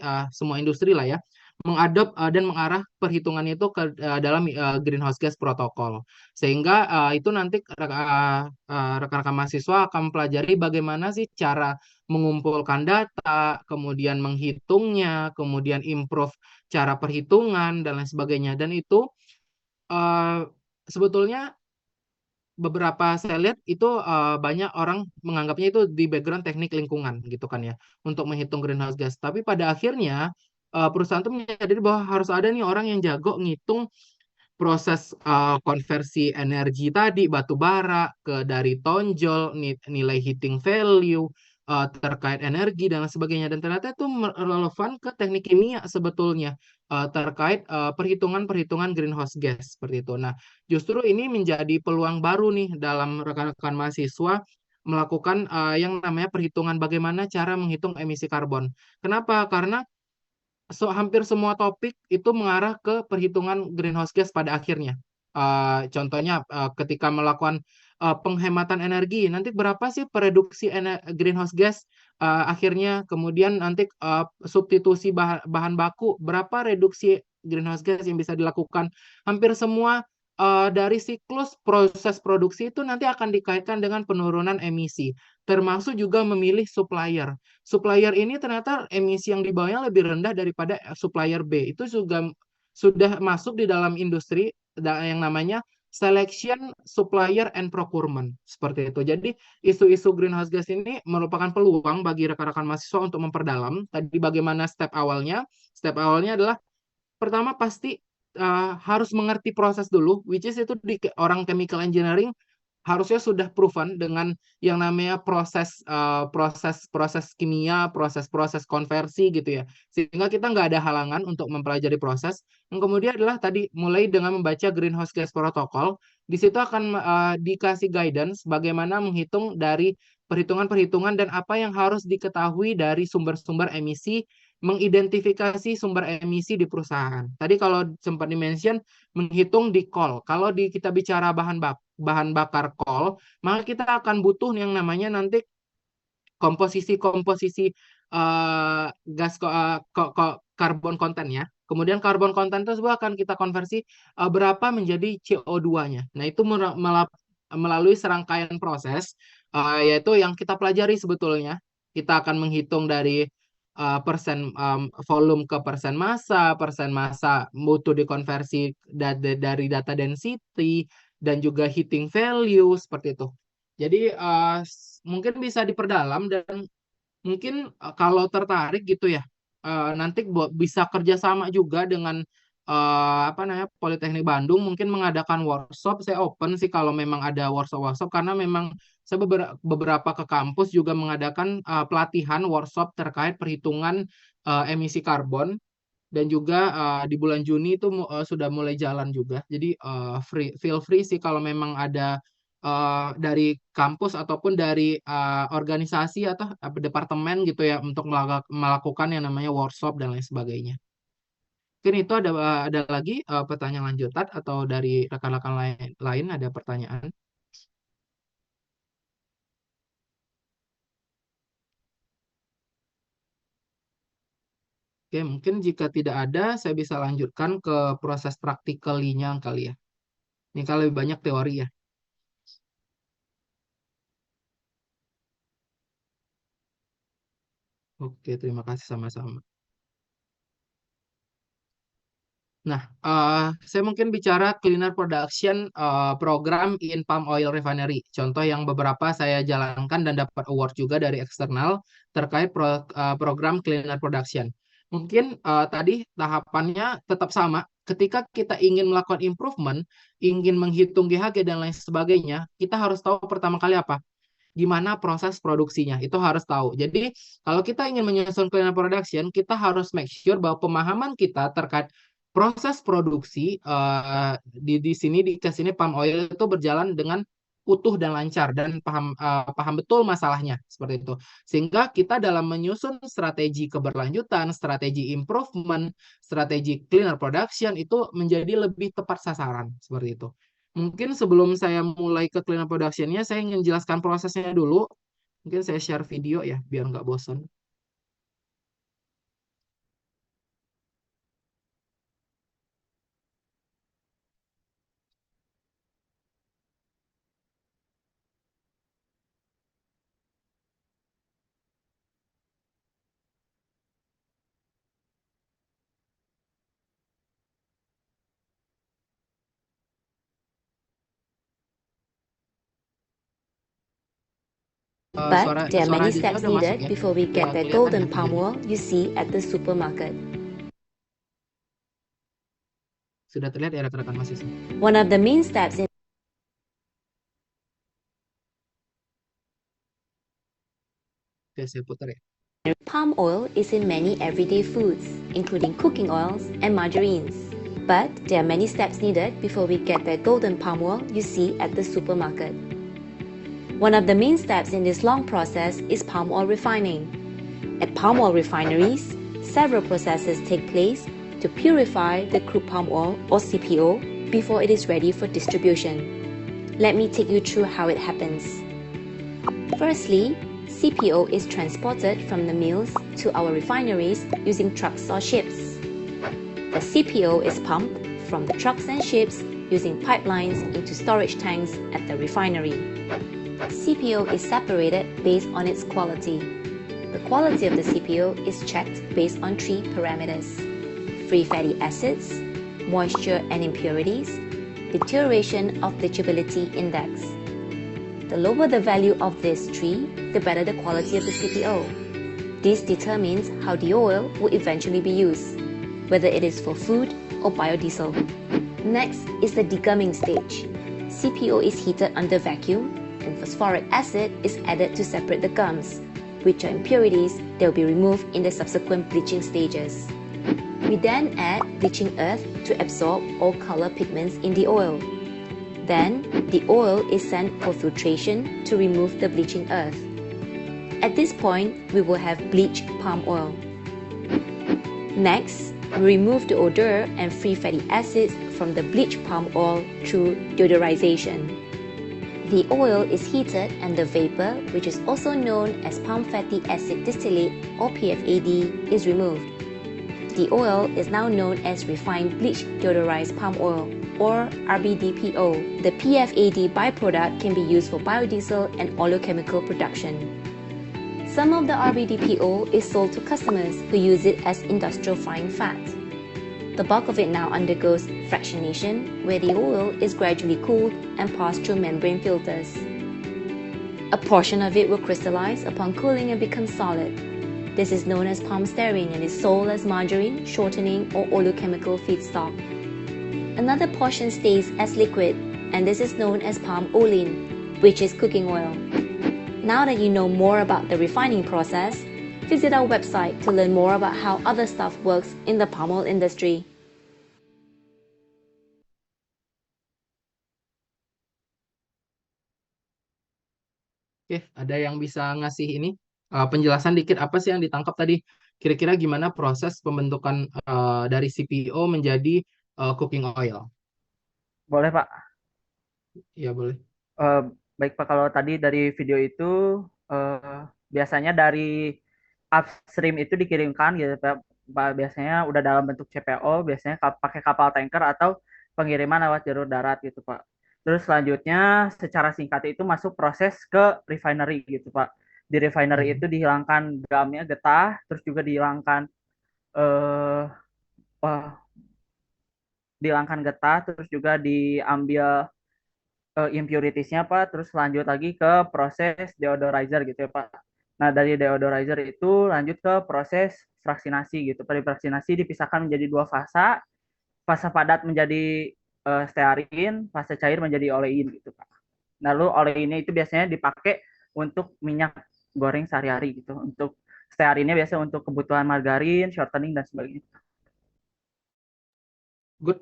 lah ya, mengadop dan mengarah perhitungannya itu ke dalam Greenhouse Gas Protocol. Sehingga itu nanti rekan-rekan mahasiswa akan mempelajari bagaimana sih cara mengumpulkan data, kemudian menghitungnya, kemudian improve cara perhitungan dan lain sebagainya. Dan itu eh, sebetulnya beberapa saya lihat itu banyak orang menganggapnya itu di background teknik lingkungan gitu kan ya untuk menghitung greenhouse gas. Tapi pada akhirnya perusahaan itu menyadari bahwa harus ada nih orang yang jago ngitung proses konversi energi tadi batu bara ke dari tonjol nilai heating value terkait energi dan lain sebagainya dan ternyata itu relevan ke teknik kimia sebetulnya terkait perhitungan-perhitungan greenhouse gas seperti itu. Nah, justru ini menjadi peluang baru nih dalam rekan-rekan mahasiswa melakukan yang namanya perhitungan bagaimana cara menghitung emisi karbon. Kenapa? Karena hampir semua topik itu mengarah ke perhitungan greenhouse gas pada akhirnya. Contohnya ketika melakukan penghematan energi, nanti berapa sih reduksi greenhouse gas akhirnya, kemudian nanti substitusi bahan baku, berapa reduksi greenhouse gas yang bisa dilakukan. Hampir semua dari siklus proses produksi itu nanti akan dikaitkan dengan penurunan emisi, termasuk juga memilih supplier. Supplier ini ternyata emisi yang dibawanya lebih rendah daripada supplier B. Itu juga sudah masuk di dalam industri yang namanya selection, supplier, and procurement. Seperti itu. Jadi isu-isu greenhouse gas ini merupakan peluang bagi rekan-rekan mahasiswa untuk memperdalam. Tadi bagaimana step awalnya? Step awalnya adalah pertama pasti harus mengerti proses dulu, which is itu di orang chemical engineering harusnya sudah proven dengan yang namanya proses kimia, proses konversi gitu ya. Sehingga kita nggak ada halangan untuk mempelajari proses. Yang kemudian adalah tadi mulai dengan membaca Greenhouse Gas Protocol. Di situ akan dikasih guidance bagaimana menghitung dari perhitungan-perhitungan dan apa yang harus diketahui dari sumber-sumber emisi, mengidentifikasi sumber emisi di perusahaan. Tadi kalau sempat di-mention menghitung di coal. Kalau kita bicara bahan bakar coal, maka kita akan butuh yang namanya nanti komposisi gas karbon konten ya. Kemudian karbon konten tersebut akan kita konversi berapa menjadi CO2-nya. Nah, itu melalui serangkaian proses yaitu yang kita pelajari sebetulnya. Kita akan menghitung dari volume ke persen massa butuh dikonversi dari data density dan juga heating value seperti itu. Jadi mungkin bisa diperdalam dan mungkin kalau tertarik gitu ya nanti bisa kerjasama juga dengan Politeknik Bandung mungkin mengadakan workshop. Saya open sih kalau memang ada workshop karena memang saya beberapa ke kampus juga mengadakan pelatihan workshop terkait perhitungan emisi karbon dan juga di bulan Juni itu sudah mulai jalan juga. Jadi feel free sih kalau memang ada dari kampus ataupun dari organisasi atau departemen gitu ya untuk melakukan yang namanya workshop dan lain sebagainya. Mungkin itu ada lagi pertanyaan lanjutan atau dari rekan-rekan lain ada pertanyaan? Oke, mungkin jika tidak ada, saya bisa lanjutkan ke proses practically-nya kali ya. Ini kalau lebih banyak teori ya. Oke, terima kasih sama-sama. Nah, saya mungkin bicara cleaner production program in palm oil refinery. Contoh yang beberapa saya jalankan dan dapat award juga dari eksternal terkait program cleaner production. Mungkin tadi tahapannya tetap sama. Ketika kita ingin melakukan improvement, ingin menghitung GHG dan lain sebagainya, kita harus tahu pertama kali apa? Gimana proses produksinya, itu harus tahu. Jadi, kalau kita ingin menyusun cleaner production, kita harus make sure bahwa pemahaman kita terkait proses produksi di sini di sini palm oil itu berjalan dengan utuh dan lancar dan paham betul masalahnya seperti itu. Sehingga kita dalam menyusun strategi keberlanjutan, strategi improvement, strategi cleaner production itu menjadi lebih tepat sasaran seperti itu. Mungkin sebelum saya mulai ke cleaner production-nya, saya ingin jelaskan prosesnya dulu. Mungkin saya share video ya, biar nggak bosan. But there are many steps udah masuk needed ya? before we get the Kelihatan golden ya palm videonya? oil you see at the supermarket. Sudah terlihat ya rekan-rekan mahasiswa? One of the main steps in Oke, saya putar ya. palm oil is in many everyday foods, including cooking oils and margarines. But there are many steps needed before we get the golden palm oil you see at the supermarket. One of the main steps in this long process is palm oil refining. At palm oil refineries, several processes take place to purify the crude palm oil or CPO before it is ready for distribution. Let me take you through how it happens. Firstly, CPO is transported from the mills to our refineries using trucks or ships. The CPO is pumped from the trucks and ships using pipelines into storage tanks at the refinery. CPO is separated based on its quality. The quality of the CPO is checked based on 3 parameters: free fatty acids, moisture and impurities, deterioration of bleachability index. The lower the value of this tree, the better the quality of the CPO. This determines how the oil will eventually be used, whether it is for food or biodiesel. Next is the degumming stage. CPO is heated under vacuum and phosphoric acid is added to separate the gums, which are impurities that will be removed in the subsequent bleaching stages. We then add bleaching earth to absorb all color pigments in the oil. Then, the oil is sent for filtration to remove the bleaching earth. At this point, we will have bleached palm oil. Next, we remove the odor and free fatty acids from the bleached palm oil through deodorization. The oil is heated and the vapor, which is also known as palm fatty acid distillate or PFAD, is removed. The oil is now known as refined bleached deodorized palm oil or RBDPO. The PFAD byproduct can be used for biodiesel and oleochemical production. Some of the RBDPO is sold to customers who use it as industrial frying fat. The bulk of it now undergoes fractionation, where the oil is gradually cooled and passed through membrane filters. A portion of it will crystallize upon cooling and become solid. This is known as palm stearin and is sold as margarine, shortening, or oleochemical feedstock. Another portion stays as liquid, and this is known as palm olein, which is cooking oil. Now that you know more about the refining process, visit our website to learn more about how other stuff works in the palm oil industry. Oke, ada yang bisa ngasih ini penjelasan dikit apa sih yang ditangkap tadi? Kira-kira gimana proses pembentukan dari CPO menjadi cooking oil? Boleh Pak. Ya boleh. Eh, Baik Pak, kalau tadi dari video itu biasanya dari upstream itu dikirimkan gitu Pak. Biasanya udah dalam bentuk CPO, biasanya pakai kapal tanker atau pengiriman lewat jalur darat gitu Pak. Terus selanjutnya secara singkat itu masuk proses ke refinery gitu Pak. Di refinery itu dihilangkan gamnya, getah, terus juga dihilangkan eh wah, dihilangkan getah, terus juga diambil impuritiesnya Pak, terus lanjut lagi ke proses deodorizer gitu ya Pak. Nah dari deodorizer itu lanjut ke proses fraksinasi gitu. Dari fraksinasi dipisahkan menjadi dua fasa, fase padat menjadi stearin, fase cair menjadi olein gitu Pak. Lalu oleinnya itu biasanya dipakai untuk minyak goreng sehari-hari gitu. Untuk stearinnya biasanya untuk kebutuhan margarin, shortening dan sebagainya. Good,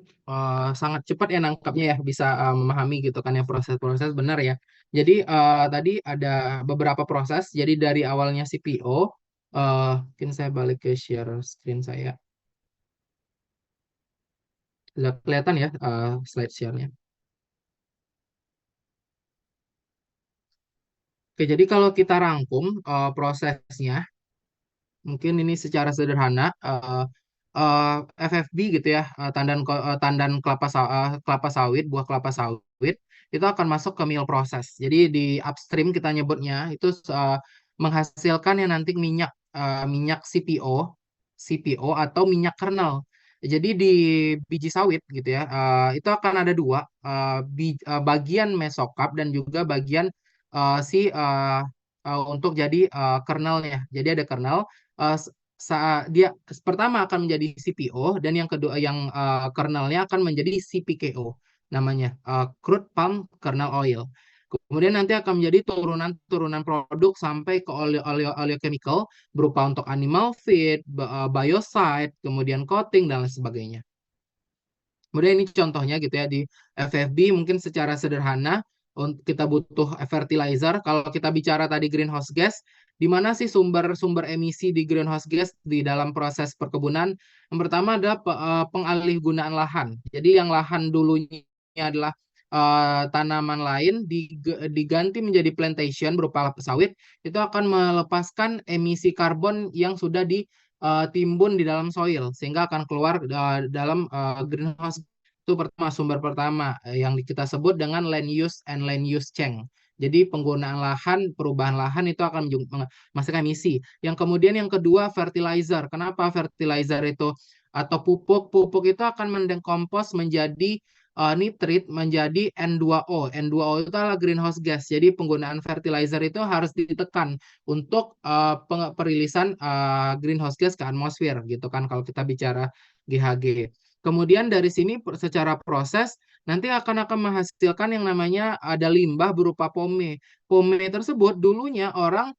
sangat cepat ya nangkapnya ya, bisa memahami gitu kan ya proses-proses benar ya. Jadi tadi ada beberapa proses. Jadi dari awalnya CPO, mungkin saya balik ke share screen saya. Sudah kelihatan ya slide share-nya. Oke, jadi kalau kita rangkum prosesnya, mungkin ini secara sederhana, FFB gitu ya, tandan kelapa sawit, buah kelapa sawit, itu akan masuk ke mill process. Jadi di upstream kita nyebutnya itu menghasilkan yang nanti minyak CPO atau minyak kernel. Jadi di biji sawit gitu ya, itu akan ada dua, bagian mesokarp dan juga bagian untuk jadi kernelnya. Jadi ada kernel. eh, Dia pertama akan menjadi CPO dan yang kedua yang kernelnya akan menjadi CPKO namanya, crude palm kernel oil. Kemudian nanti akan menjadi turunan produk sampai ke oleochemical berupa untuk animal feed, biocide, kemudian coating dan lain sebagainya. Kemudian ini contohnya gitu ya di FFB mungkin secara sederhana kita butuh fertilizer. Kalau kita bicara tadi greenhouse gas, di mana sih sumber emisi di greenhouse gas di dalam proses perkebunan? Yang pertama adalah pengalihgunaan lahan. Jadi yang lahan dulunya adalah tanaman lain diganti menjadi plantation berupa sawit, itu akan melepaskan emisi karbon yang sudah timbun di dalam soil sehingga akan keluar dalam greenhouse. Itu sumber pertama yang kita sebut dengan land use and land use change. Jadi penggunaan lahan, perubahan lahan itu akan menghasilkan emisi. Yang kemudian yang kedua fertilizer. Kenapa fertilizer itu atau pupuk itu akan mendekompos menjadi nitrit menjadi N2O. N2O itu adalah greenhouse gas. Jadi penggunaan fertilizer itu harus ditekan untuk perilisan greenhouse gas ke atmosfer gitu kan kalau kita bicara GHG. Kemudian dari sini secara proses nanti akan menghasilkan yang namanya ada limbah berupa pome. Pome tersebut dulunya orang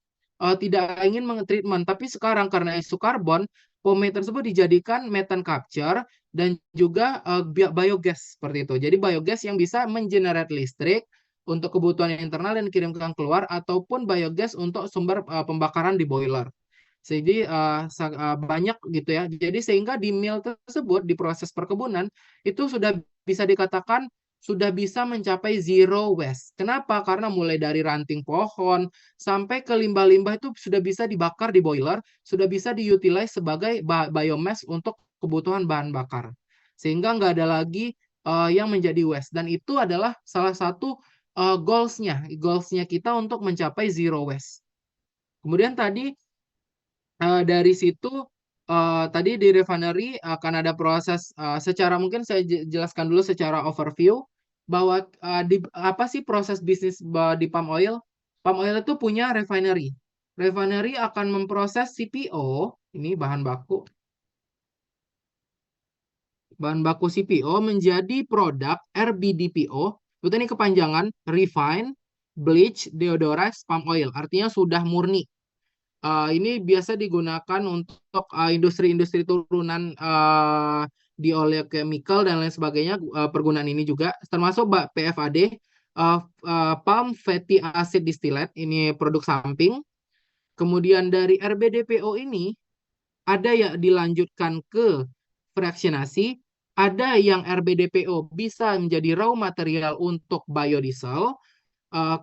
tidak ingin mengetreatment, tapi sekarang karena isu karbon, pome tersebut dijadikan methane capture dan juga biogas seperti itu. Jadi biogas yang bisa mengenerate listrik untuk kebutuhan internal dan dikirimkan keluar ataupun biogas untuk sumber pembakaran di boiler. Jadi banyak gitu ya. Jadi sehingga di mill tersebut di proses perkebunan itu sudah bisa dikatakan sudah bisa mencapai zero waste. Kenapa? Karena mulai dari ranting pohon sampai ke limbah-limbah itu sudah bisa dibakar di boiler, sudah bisa diutilize sebagai biomass untuk kebutuhan bahan bakar. Sehingga nggak ada lagi yang menjadi waste. Dan itu adalah salah satu goals-nya kita untuk mencapai zero waste. Kemudian tadi dari situ tadi di refinery akan ada proses secara mungkin saya jelaskan dulu secara overview bahwa apa sih proses bisnis di palm oil? Palm oil itu punya refinery. Refinery akan memproses CPO, ini bahan baku CPO menjadi produk RBDPO. Itu ini kepanjangan refine, bleach, deodorize, palm oil. Artinya sudah murni. Ini biasa digunakan untuk industri-industri turunan di oleochemical dan lain sebagainya. Pergunaan ini juga termasuk PFAD, palm fatty acid distillate, ini produk samping. Kemudian dari RBDPO ini ada yang dilanjutkan ke fraksionasi, ada yang RBDPO bisa menjadi raw material untuk biodiesel.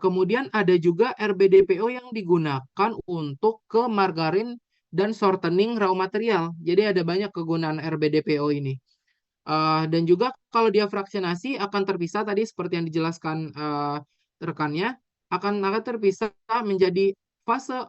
Kemudian ada juga RBDPO yang digunakan untuk ke margarin dan shortening raw material. Jadi ada banyak kegunaan RBDPO ini. Dan juga kalau dia fraksionasi akan terpisah tadi seperti yang dijelaskan rekannya, akan terpisah menjadi fase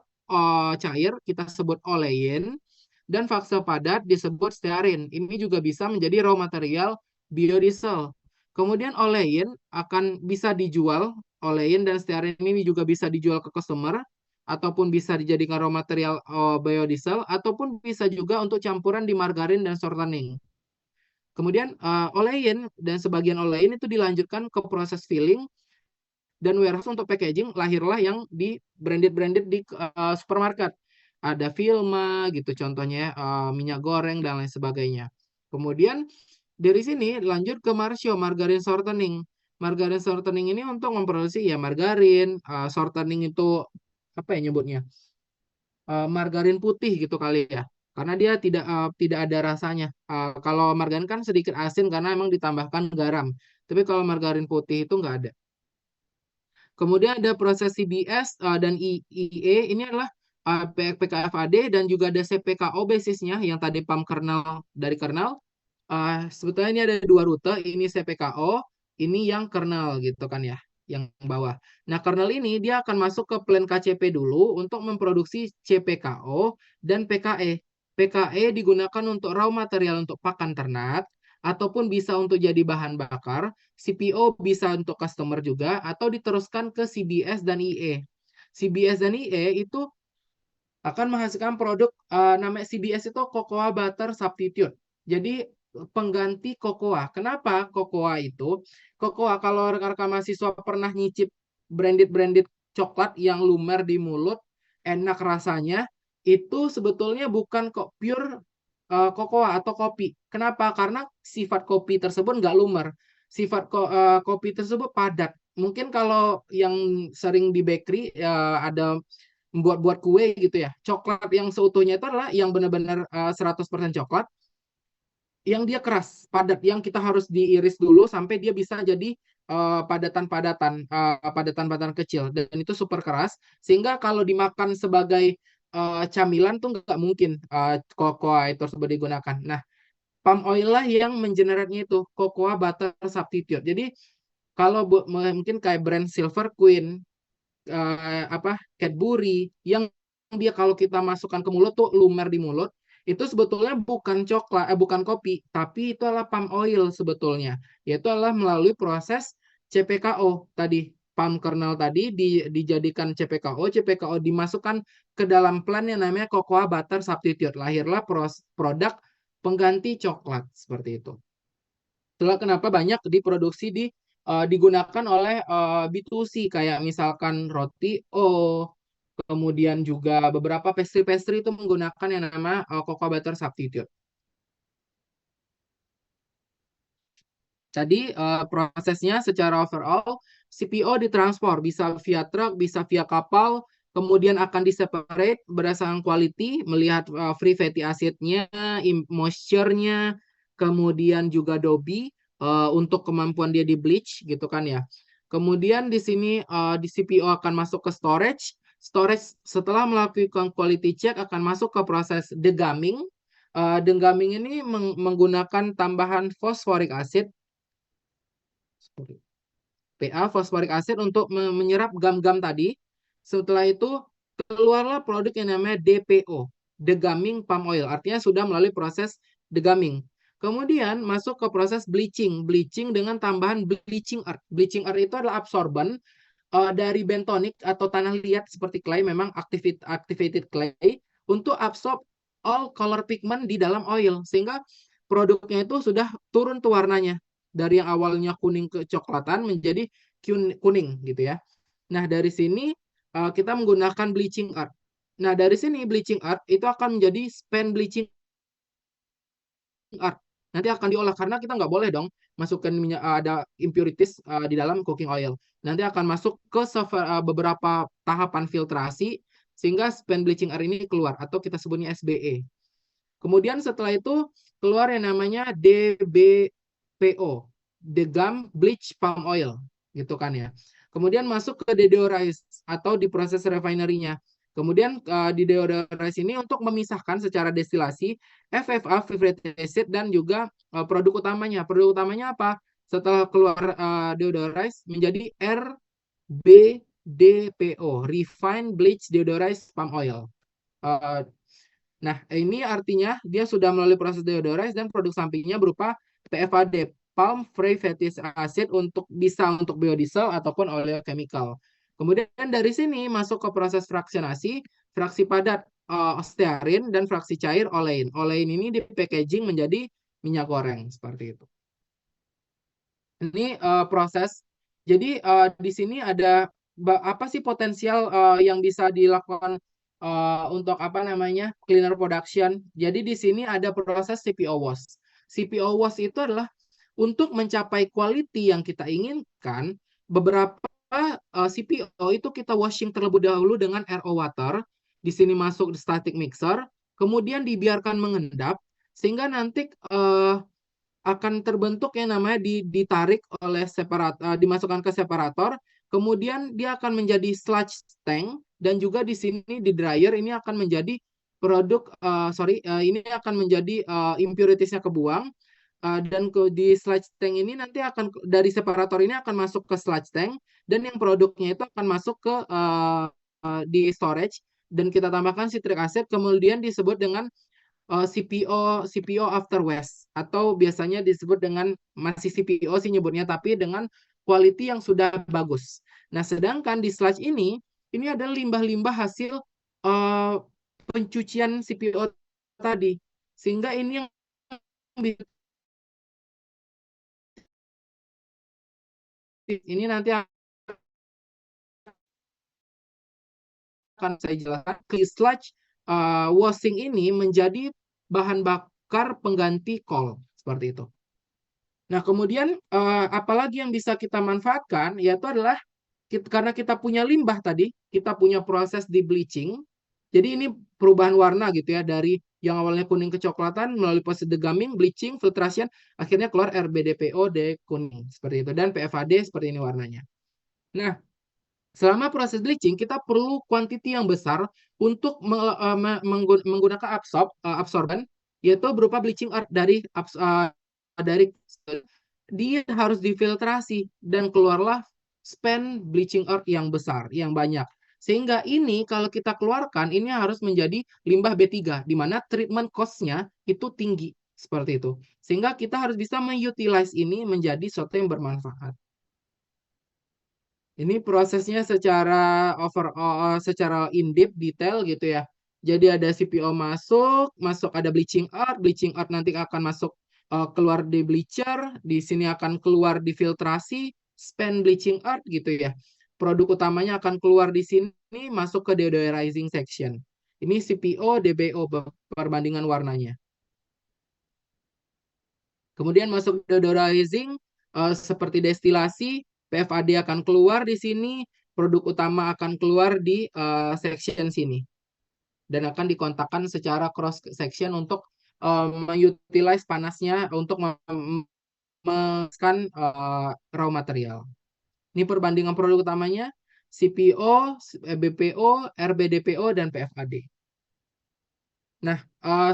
cair kita sebut olein dan fase padat disebut stearin. Ini juga bisa menjadi raw material biodiesel. Kemudian olein akan bisa dijual, olein dan stearin ini juga bisa dijual ke customer ataupun bisa dijadikan raw material biodiesel ataupun bisa juga untuk campuran di margarin dan shortening. Kemudian olein dan sebagian olein itu dilanjutkan ke proses filling dan warehouse untuk packaging, lahirlah yang di branded di supermarket. Ada Vilma gitu contohnya, minyak goreng dan lain sebagainya. Kemudian dari sini lanjut ke margarin shortening. Margarin shortening ini untuk memproduksi ya margarin, shortening itu apa ya nyebutnya? Margarin putih gitu kali ya. Karena dia tidak ada rasanya. Kalau margarin kan sedikit asin karena emang ditambahkan garam. Tapi kalau margarin putih itu nggak ada. Kemudian ada proses CBS dan IE, ini adalah PKFAD dan juga ada CPKO basisnya yang tadi palm kernel dari kernel. Sebetulnya ini ada dua rute, ini CPKO, ini yang kernel gitu kan ya, yang bawah. Nah kernel ini dia akan masuk ke plan KCP dulu untuk memproduksi CPKO dan PKE. PKE digunakan untuk raw material untuk pakan ternak, ataupun bisa untuk jadi bahan bakar, CPO bisa untuk customer juga, atau diteruskan ke CBS dan IE. CBS dan IE itu akan menghasilkan produk namanya CBS itu cocoa butter substitute. Jadi pengganti cocoa. Kenapa cocoa itu? Cocoa kalau rekan-rekan mahasiswa pernah nyicip branded coklat yang lumer di mulut, enak rasanya, itu sebetulnya bukan kok pure cocoa atau kopi. Kenapa? Karena sifat kopi tersebut nggak lumer. Sifat kopi tersebut padat. Mungkin kalau yang sering di bakery ada buat kue gitu ya. Coklat yang seutuhnya itu adalah yang benar-benar 100% coklat. Yang dia keras, padat, yang kita harus diiris dulu sampai dia bisa jadi padatan-padatan kecil. Dan itu super keras. Sehingga kalau dimakan sebagai camilan tuh nggak mungkin cocoa itu tersebut digunakan. Nah, palm oil lah yang mengenerate itu cocoa butter substitute. Jadi kalau mungkin kayak brand Silver Queen, Cadbury, yang dia kalau kita masukkan ke mulut tuh lumer di mulut, itu sebetulnya bukan bukan kopi, tapi itu adalah palm oil sebetulnya, yaitu adalah melalui proses CPKO tadi, palm kernel tadi dijadikan CPKO, CPKO dimasukkan ke dalam plant yang namanya cocoa butter substitute, lahirlah produk pengganti coklat seperti itu. Itulah kenapa banyak diproduksi digunakan oleh B2C kayak misalkan roti kemudian juga beberapa pastry-pastry itu menggunakan yang nama cocoa butter substitute. Jadi prosesnya secara overall CPO ditransport bisa via truk, bisa via kapal, kemudian akan diseparate berdasarkan quality, melihat free fatty acid-nya, moisture-nya, kemudian juga Dobby untuk kemampuan dia di bleach gitu kan ya. Kemudian di sini di CPO akan masuk ke storage. Storage setelah melakukan quality check akan masuk ke proses degumming. Degumming ini menggunakan tambahan fosforic acid, PA, fosforic acid untuk menyerap gam-gam tadi. Setelah itu keluarlah produk yang namanya DPO, degumming palm oil. Artinya sudah melalui proses degumming. Kemudian masuk ke proses bleaching. Bleaching dengan tambahan bleaching earth. Bleaching earth itu adalah absorban dari bentonite atau tanah liat seperti clay, memang activated clay, untuk absorb all color pigment di dalam oil. Sehingga produknya itu sudah turun tuh warnanya. Dari yang awalnya kuning kecoklatan menjadi kuning gitu ya. Nah, dari sini kita menggunakan bleaching earth. Nah, dari sini bleaching earth itu akan menjadi spent bleaching earth. Nanti akan diolah karena kita nggak boleh dong masukkan minyak ada impurities di dalam cooking oil. Nanti akan masuk ke beberapa tahapan filtrasi sehingga spent bleaching earth ini keluar atau kita sebutnya SBE. Kemudian setelah itu keluar yang namanya DBPO, degum bleach palm oil, gitu kan ya. Kemudian masuk ke deodorize atau di proses refinery-nya. Kemudian di deodorize ini untuk memisahkan secara destilasi FFA, free fatty acid, dan juga produk utamanya. Produk utamanya apa? Setelah keluar deodorize menjadi RBDPO, refined bleach deodorized palm oil. Nah, ini artinya dia sudah melalui proses deodorize dan produk sampingnya berupa PFAD, palm free fatty acid, bisa untuk biodiesel ataupun oleochemical. Kemudian dari sini masuk ke proses fraksionasi, fraksi padat stearin dan fraksi cair olein. Olein ini di packaging menjadi minyak goreng seperti itu. Ini proses. Jadi di sini ada apa sih potensial yang bisa dilakukan untuk apa namanya cleaner production. Jadi di sini ada proses CPO wash. CPO wash itu adalah untuk mencapai quality yang kita inginkan. Beberapa CPO itu kita washing terlebih dahulu dengan RO water. Di sini masuk static mixer, kemudian dibiarkan mengendap sehingga nanti akan terbentuk yang namanya ditarik oleh dimasukkan ke separator, kemudian dia akan menjadi sludge tank, dan juga di sini di dryer ini akan menjadi produk ini akan menjadi impuritiesnya kebuang, dan di sludge tank ini nanti akan dari separator ini akan masuk ke sludge tank, dan yang produknya itu akan masuk ke di storage, dan kita tambahkan citric acid, kemudian disebut dengan CPO after waste, atau biasanya disebut dengan masih CPO sih nyebutnya, tapi dengan quality yang sudah bagus. Nah, sedangkan di sludge ini adalah limbah-limbah hasil pencucian CPO tadi, sehingga ini yang ini nanti akan saya jelaskan. Sludge washing ini menjadi bahan bakar pengganti kol seperti itu. Nah, kemudian apalagi yang bisa kita manfaatkan yaitu adalah karena kita punya limbah tadi, kita punya proses di bleaching. Jadi ini perubahan warna gitu ya, dari yang awalnya kuning kecoklatan melalui proses degumming, bleaching, filtration, akhirnya keluar RBDPO de kuning seperti itu, dan PFAD seperti ini warnanya. Nah, selama proses bleaching kita perlu kuantiti yang besar untuk menggunakan absorban, yaitu berupa bleaching earth dari dia harus difiltrasi dan keluarlah spent bleaching earth yang besar, yang banyak. Sehingga ini kalau kita keluarkan, ini harus menjadi limbah B3, di mana treatment cost-nya itu tinggi. Seperti itu. Sehingga kita harus bisa mengutilize ini menjadi sesuatu yang bermanfaat. Ini prosesnya secara in-depth, detail gitu ya. Jadi ada CPO masuk ada bleaching earth nanti akan masuk keluar di bleacher, di sini akan keluar di filtrasi, spent bleaching earth gitu ya. Produk utamanya akan keluar di sini, masuk ke deodorizing section. Ini CPO, DBO, perbandingan warnanya. Kemudian masuk deodorizing, seperti destilasi, PFAD akan keluar di sini, produk utama akan keluar di section sini. Dan akan dikontakkan secara cross section untuk mengutilize panasnya untuk memasukkan raw material. Ini perbandingan produk utamanya, CPO, BPO, RBDPO, dan PFAD. Nah,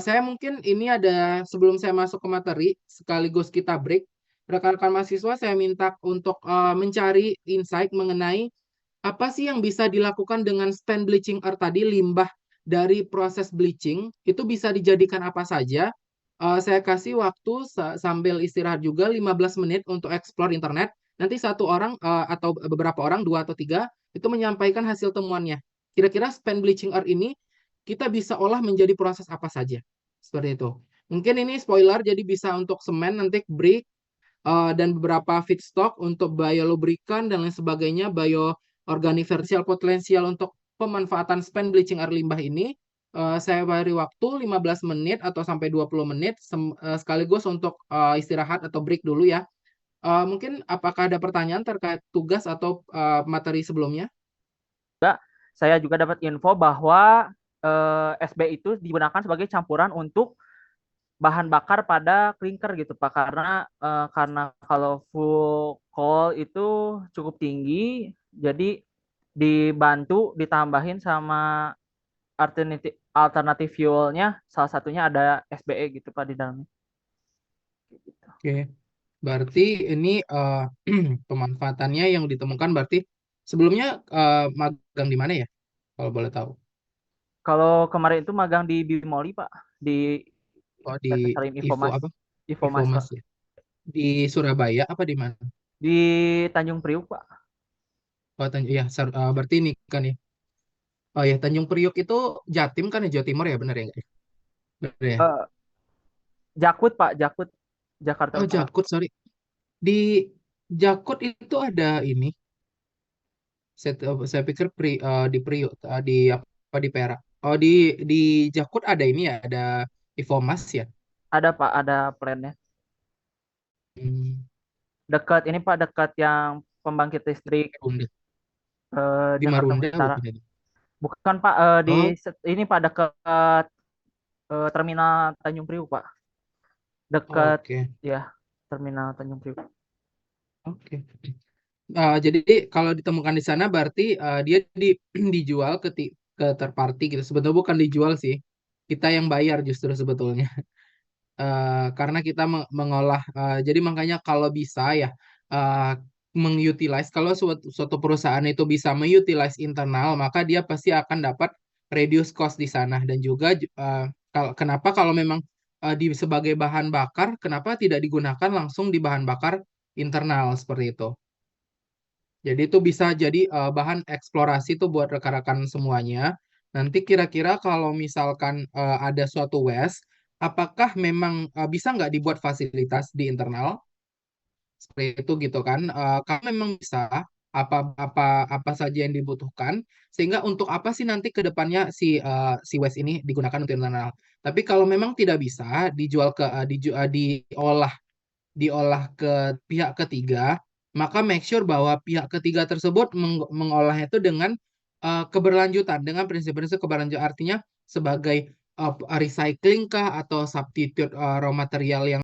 saya mungkin ini ada, sebelum saya masuk ke materi, sekaligus kita break, rekan-rekan mahasiswa saya minta untuk mencari insight mengenai apa sih yang bisa dilakukan dengan spent bleaching earth tadi, limbah dari proses bleaching, itu bisa dijadikan apa saja. Saya kasih waktu sambil istirahat juga 15 menit untuk explore internet. Nanti satu orang atau beberapa orang, 2 atau 3, itu menyampaikan hasil temuannya. Kira-kira spent bleaching earth ini kita bisa olah menjadi proses apa saja. Seperti itu. Mungkin ini spoiler, jadi bisa untuk semen, nanti brick, dan beberapa feedstock untuk biolubricant dan lain sebagainya, bioorganic potensial untuk pemanfaatan spent bleaching earth limbah ini. Saya beri waktu 15 menit atau sampai 20 menit sekaligus untuk istirahat atau break dulu ya. Mungkin apakah ada pertanyaan terkait tugas atau materi sebelumnya? Saya juga dapat info bahwa SB itu digunakan sebagai campuran untuk bahan bakar pada clinker gitu Pak, karena kalau full coal itu cukup tinggi, jadi dibantu ditambahin sama alternatif fuelnya, salah satunya ada SBE gitu Pak di dalamnya. Oke, berarti ini pemanfaatannya yang ditemukan berarti sebelumnya magang di mana ya, kalau boleh tahu? Kalau kemarin itu magang di Bimoli Pak, di PT Di Salim Info Infomas, apa? Infomas Infomas Pak, ya. Di Surabaya apa di mana? di Tanjung Priuk Pak. Oh, ya, berarti ini kan ya. Oh ya, Tanjung Priok itu Jatim kan ya, Jawa Timur ya, benar ya nggak ya? Benar ya? Eh, Jakut Pak, Jakut, Jakarta Oh, Utara. Jakut, sorry. Di Jakut itu ada ini. Saya pikir di Priok, di apa di Perak. Oh, di Jakut ada ini ya, ada Infomas ya. Ada Pak, ada plannya. Hmm, Dekat ini Pak, dekat yang pembangkit listrik Marunda. Di Jakarta Marunda Utara. bukan ini. Bukan Pak, Oh, ini Pak dekat terminal Tanjung Priuk Pak. Dekat oke. ya terminal Tanjung Priuk. Oke. Jadi kalau ditemukan di sana berarti dia dijual ke third party gitu. Sebetulnya bukan dijual sih. Kita yang bayar justru sebetulnya. Karena kita mengolah. Jadi makanya kalau bisa ya mengutilize, kalau suatu perusahaan itu bisa mengutilize internal, maka dia pasti akan dapat reduce cost di sana. Dan juga kenapa kalau memang sebagai bahan bakar, kenapa tidak digunakan langsung di bahan bakar internal seperti itu. Jadi itu bisa jadi bahan eksplorasi tuh buat rekan-rekan semuanya. Nanti kira-kira kalau misalkan ada suatu waste, apakah memang bisa nggak dibuat fasilitas di internal? Seperti itu gitu kan. Kalau memang bisa, apa saja yang dibutuhkan, sehingga untuk apa sih nanti ke depannya si waste ini digunakan untuk internal. Tapi kalau memang tidak bisa dijual diolah ke pihak ketiga, maka make sure bahwa pihak ketiga tersebut mengolahnya itu dengan keberlanjutan, dengan prinsip-prinsip keberlanjutan, artinya sebagai recycling kah atau substitute raw material yang